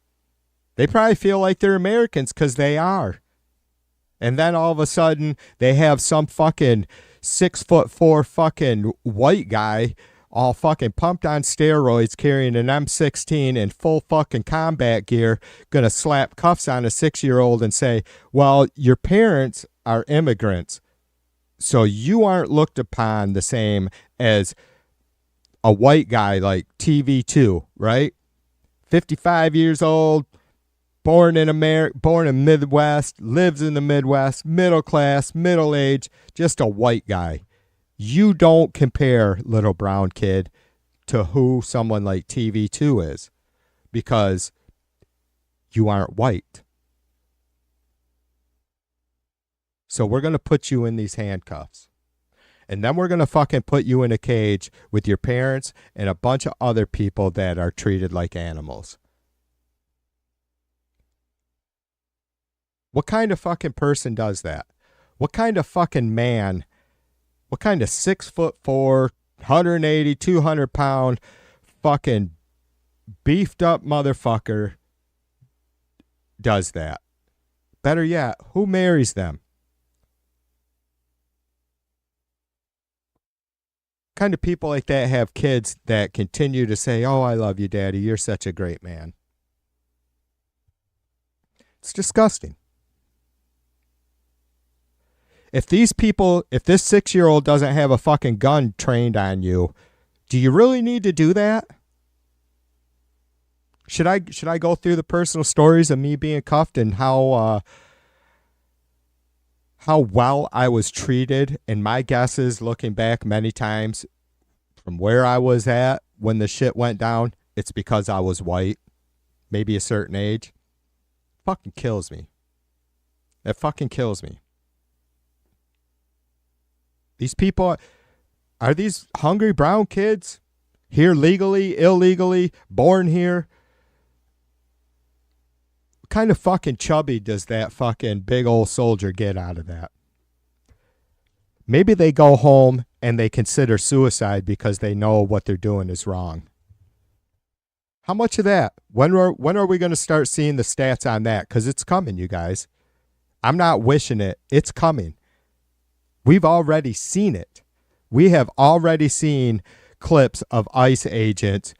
They probably feel like they're Americans because they are. And then all of a sudden, they have some fucking 6'4" fucking white guy all fucking pumped on steroids carrying an M16 in full fucking combat gear gonna slap cuffs on a 6-year-old and say, well, your parents are immigrants, so you aren't looked upon the same as a white guy like TV2, right? 55 years old, born in Midwest, lives in the Midwest, middle class, middle age, just a white guy. You don't compare, little brown kid, to who someone like TV2 is, because you aren't white. So we're going to put you in these handcuffs. And then we're going to fucking put you in a cage with your parents and a bunch of other people that are treated like animals. What kind of fucking person does that? What kind of fucking man What kind of 6'4", 180, 200-pound fucking beefed up motherfucker does that? Better yet, who marries them? Kind of people like that have kids that continue to say, "Oh, I love you, Daddy. You're such a great man." It's disgusting. If these people, if this 6-year-old doesn't have a fucking gun trained on you, do you really need to do that? Should I go through the personal stories of me being cuffed and how well I was treated? And my guess is, looking back many times from where I was at when the shit went down, it's because I was white, maybe a certain age. Fucking kills me. It fucking kills me. These people, are these hungry brown kids here legally, illegally, born here? What kind of fucking chubby does that fucking big old soldier get out of that? Maybe they go home and they consider suicide because they know what they're doing is wrong. How much of that? When are we going to start seeing the stats on that? Because it's coming, you guys. I'm not wishing it. It's coming. We've already seen it. We have already seen clips of ICE agents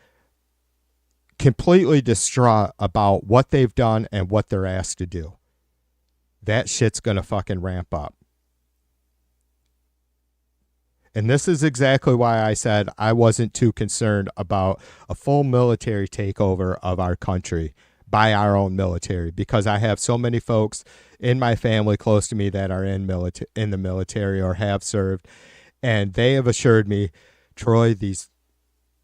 completely distraught about what they've done and what they're asked to do. That shit's going to fucking ramp up. And this is exactly why I said I wasn't too concerned about a full military takeover of our country by our own military, because I have so many folks in my family close to me that are in the military or have served, and they have assured me, Troy,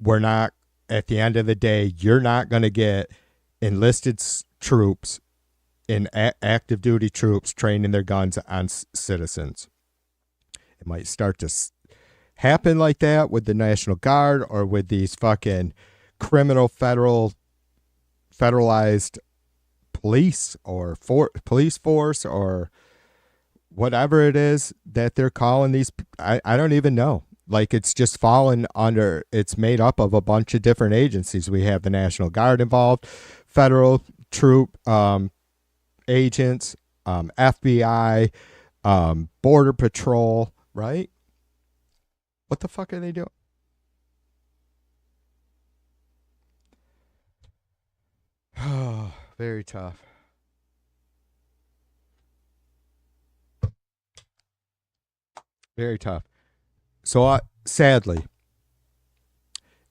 we're not, at the end of the day, you're not going to get enlisted troops in active duty troops training their guns on citizens. It might start to happen like that with the National Guard or with these fucking criminal federalized police or police force or whatever it is that they're calling these. I don't even know. Like, it's just fallen under, it's made up of a bunch of different agencies. We have the National Guard involved, federal troop agents, FBI, Border Patrol, right? What the fuck are they doing? Oh, very tough. Very tough. So, sadly,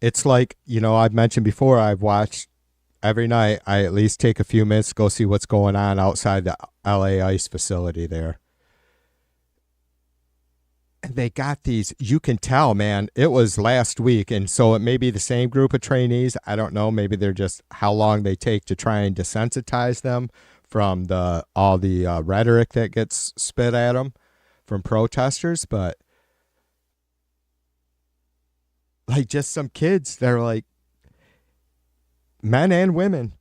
it's like, I've mentioned before, I've watched every night, I at least take a few minutes to go see what's going on outside the LA ICE facility there. And they got these, you can tell, man, it was last week. And so it may be the same group of trainees. I don't know. Maybe they're just how long they take to try and desensitize them from all the rhetoric that gets spit at them from protesters. But like, just some kids, they're like men and women,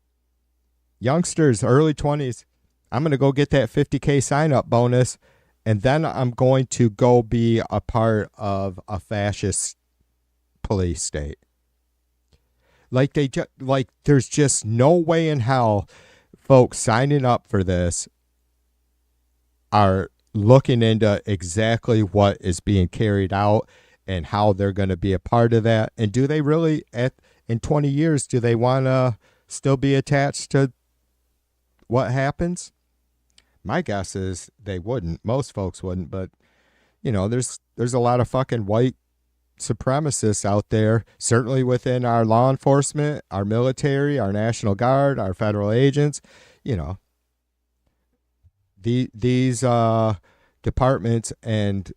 youngsters, early 20s. I'm going to go get that $50K sign-up bonus, and then I'm going to go be a part of a fascist police state. Like, there's just no way in hell folks signing up for this are looking into exactly what is being carried out and how they're going to be a part of that. And do they really, in 20 years, do they want to still be attached to what happens? My guess is they wouldn't. Most folks wouldn't. But, there's a lot of fucking white supremacists out there, certainly within our law enforcement, our military, our National Guard, our federal agents. These departments and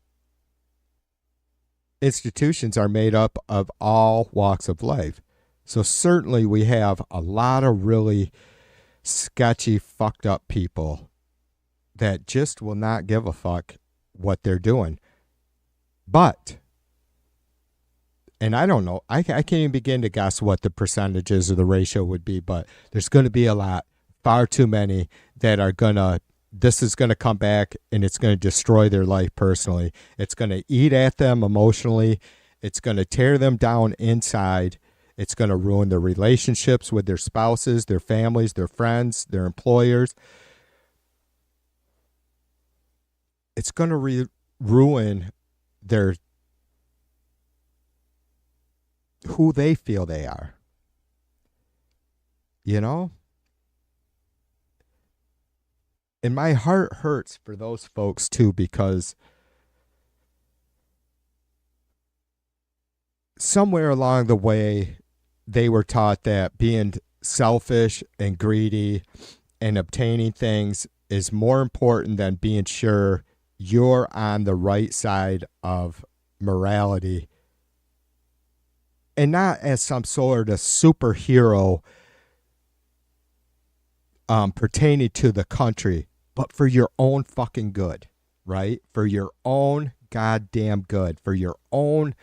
institutions are made up of all walks of life. So certainly we have a lot of really sketchy, fucked up people that just will not give a fuck what they're doing. But, and I don't know, I can't even begin to guess what the percentages or the ratio would be, but there's going to be a lot, far too many, that are going to this is going to come back and it's going to destroy their life personally. It's going to eat at them emotionally. It's going to tear them down inside. It's going to ruin their relationships with their spouses, their families, their friends, their employers. It's going to ruin their who they feel they are. You know? And my heart hurts for those folks too, because somewhere along the way, they were taught that being selfish and greedy and obtaining things is more important than being sure you're on the right side of morality, and not as some sort of superhero pertaining to the country, but for your own fucking good, right? For your own goddamn good, for your own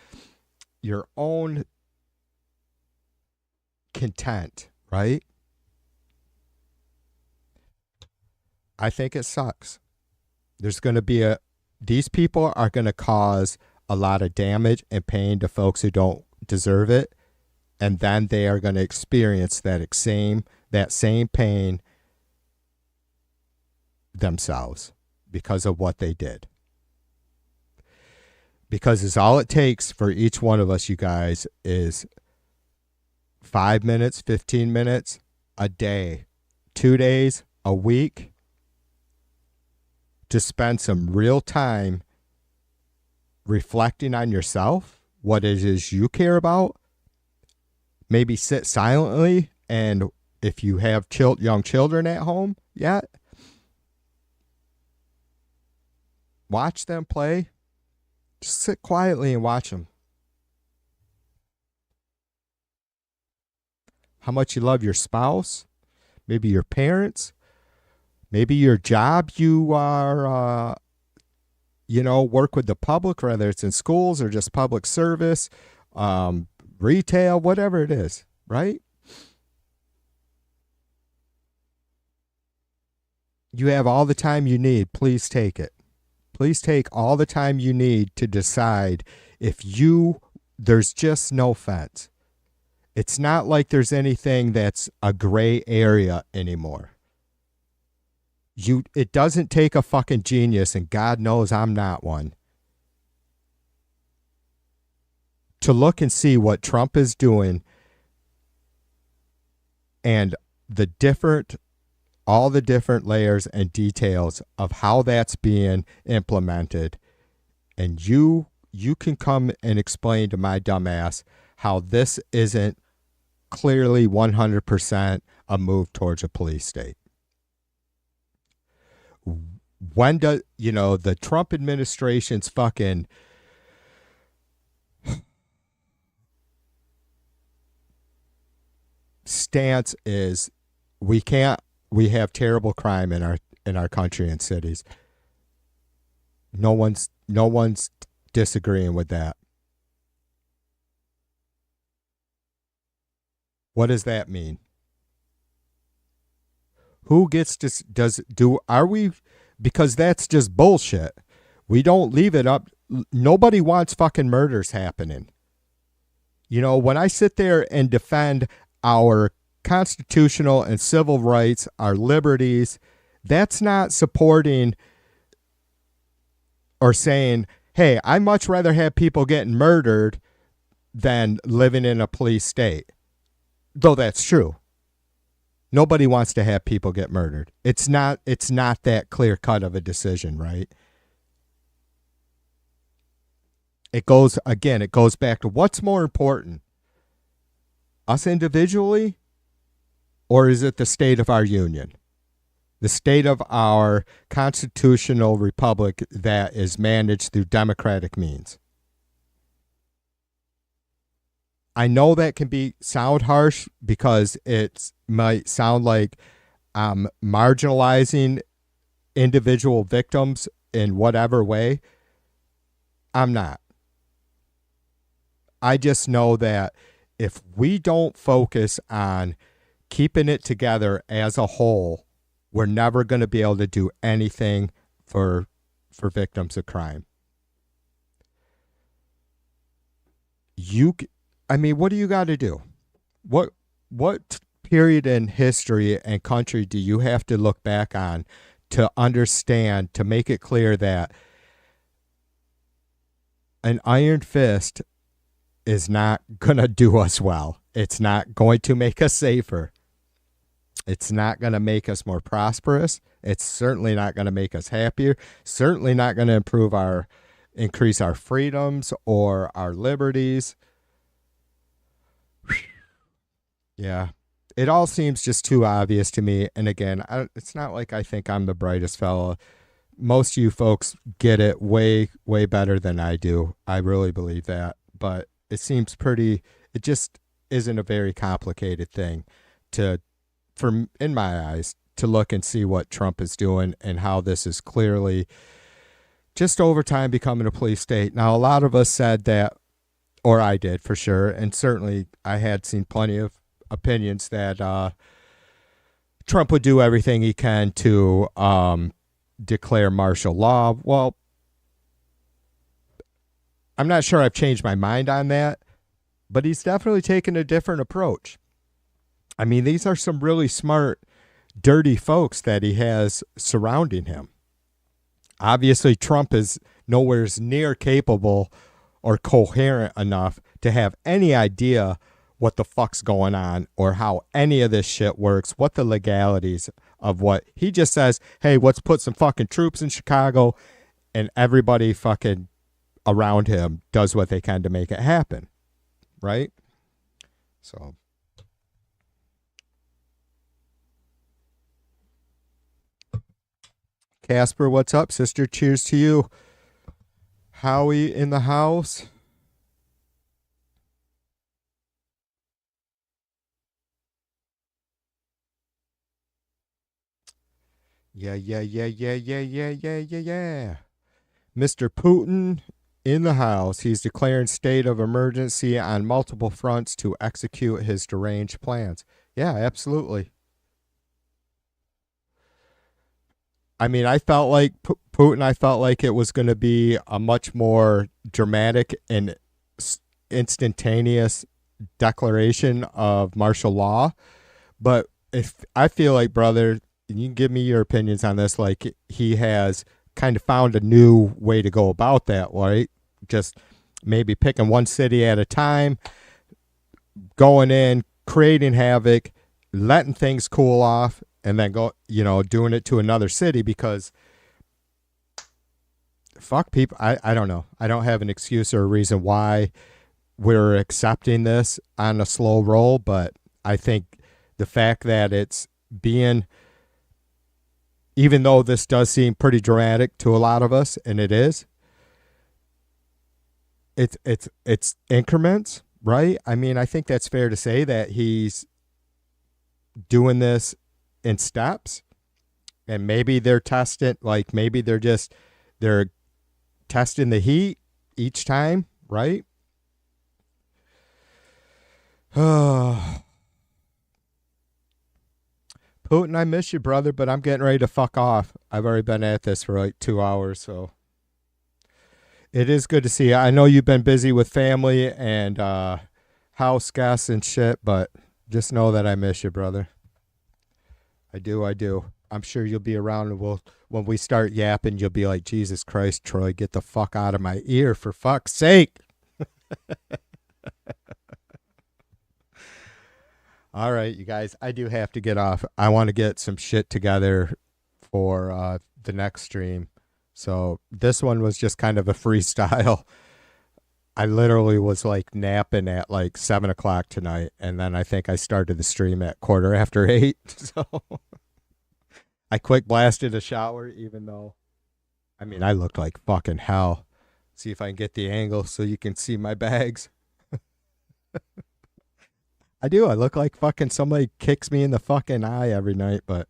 content, right? I think it sucks. There's going to be these people are going to cause a lot of damage and pain to folks who don't deserve it, and then they are going to experience that same pain themselves because of what they did. Because it's all it takes for each one of us, you guys, is 5 minutes, 15 minutes, a day, 2 days, a week, to spend some real time reflecting on yourself, what it is you care about. Maybe sit silently, and if you have young children at home yet, watch them play. Just sit quietly and watch them. How much you love your spouse, maybe your parents, maybe your job, you are, work with the public, whether it's in schools or just public service, retail, whatever it is, right? You have all the time you need. Please take it. Please take all the time you need to decide there's just no fence. It's not like there's anything that's a gray area anymore. It doesn't take a fucking genius, and God knows I'm not one, to look and see what Trump is doing and all the different layers and details of how that's being implemented. And you can come and explain to my dumb ass how this isn't clearly 100% a move towards a police state. When does, the Trump administration's fucking stance is we have terrible crime in our country and cities. No one's disagreeing with that. What does that mean? Who gets to are we, because that's just bullshit. We don't leave it up. Nobody wants fucking murders happening. When I sit there and defend our constitutional and civil rights, our liberties, that's not supporting or saying, hey, I'd much rather have people getting murdered than living in a police state. Though that's true. Nobody wants to have people get murdered. It's not that clear cut of a decision, right? It goes back to what's more important, us individually, or is it the state of our union? The state of our constitutional republic that is managed through democratic means. I know that can sound harsh because it might sound like I'm marginalizing individual victims in whatever way. I'm not. I just know that if we don't focus on keeping it together as a whole, we're never going to be able to do anything for victims of crime. What do you got to do? What period in history and country do you have to look back on to understand, to make it clear that an iron fist is not going to do us well? It's not going to make us safer. It's not going to make us more prosperous. It's certainly not going to make us happier. Certainly not going to increase our freedoms or our liberties. Yeah. It all seems just too obvious to me. And again, it's not like I think I'm the brightest fella. Most of you folks get it way, way better than I do. I really believe that. But it seems it just isn't a very complicated thing in my eyes, to look and see what Trump is doing and how this is clearly just over time becoming a police state. Now, a lot of us said that, or I did for sure, and certainly I had seen plenty of opinions that Trump would do everything he can to declare martial law. Well, I'm not sure I've changed my mind on that, but he's definitely taken a different approach. I mean, these are some really smart, dirty folks that he has surrounding him. Obviously, Trump is nowhere near capable or coherent enough to have any idea what the fuck's going on or how any of this shit works, what the legalities of what. He just says, hey, let's put some fucking troops in Chicago, and everybody fucking around him does what they can to make it happen, right? So... Casper, what's up, sister? Cheers to you. Howie in the house. Yeah. Mr. Putin in the house. He's declaring state of emergency on multiple fronts to execute his deranged plans. Yeah, absolutely. I mean, I felt like Putin, I felt like it was going to be a much more dramatic and instantaneous declaration of martial law. But if I feel like, brother, you can give me your opinions on this, like he has kind of found a new way to go about that, right? Just maybe picking one city at a time, going in, creating havoc, letting things cool off, and then doing it to another city, because fuck people. I don't know. I don't have an excuse or a reason why we're accepting this on a slow roll, but I think the fact that it's being, even though this does seem pretty dramatic to a lot of us, and it is, it's increments, right? I mean, I think that's fair to say that he's doing this in steps, and maybe they're testing, like maybe they're testing the heat each time, right? Putin, I miss you, brother, but I'm getting ready to fuck off. I've already been at this for like 2 hours, so it is good to see you. I know you've been busy with family and house guests and shit, but just know that I miss you, brother. I do. I'm sure you'll be around, and when we start yapping, you'll be like, Jesus Christ, Troy, get the fuck out of my ear, for fuck's sake. All right, you guys, I do have to get off. I want to get some shit together for the next stream. So this one was just kind of a freestyle. I literally was like napping at like 7 o'clock tonight, and then I think I started the stream at 8:15. So I quick blasted a shower, even though, I mean, I looked like fucking hell. See if I can get the angle so you can see my bags. I do. I look like fucking somebody kicks me in the fucking eye every night, but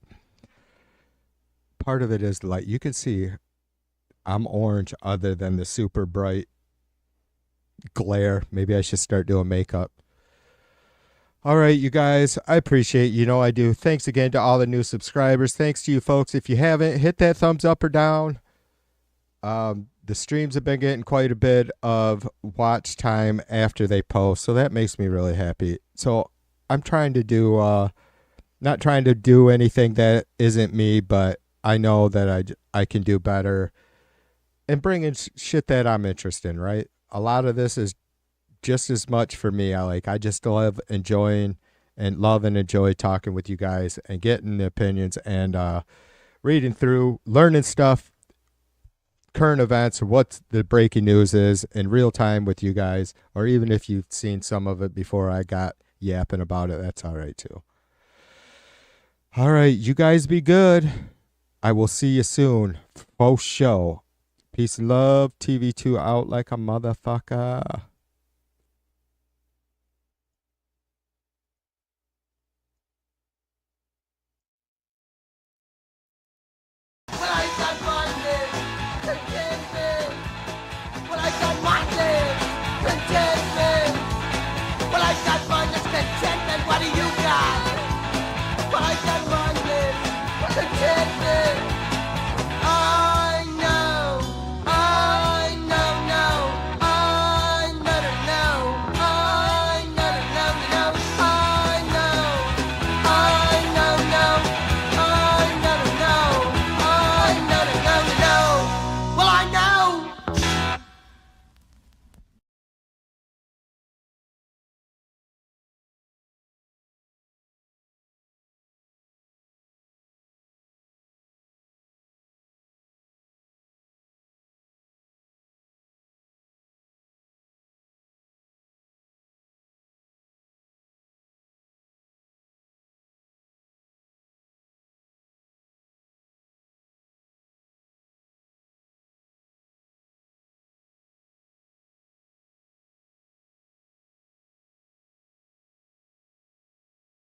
part of it is like, you can see I'm orange other than the super bright glare. Maybe I should start doing makeup. All right, you guys, I appreciate it. You know I do. Thanks again to all the new subscribers. Thanks to you folks. If you haven't, hit that thumbs up or down. The streams have been getting quite a bit of watch time after they post, so that makes me really happy. So I'm trying to do, not trying to do anything that isn't me, but I know that I can do better and bring in shit that I'm interested in, right? A lot of this is just as much for me. I just love enjoying and love and enjoy talking with you guys and getting the opinions and reading through, learning stuff, current events, or what the breaking news is in real time with you guys, or even if you've seen some of it before I got yapping about it, that's all right too. All right, you guys be good. I will see you soon. Faux show. Peace and love. TV2 out like a motherfucker.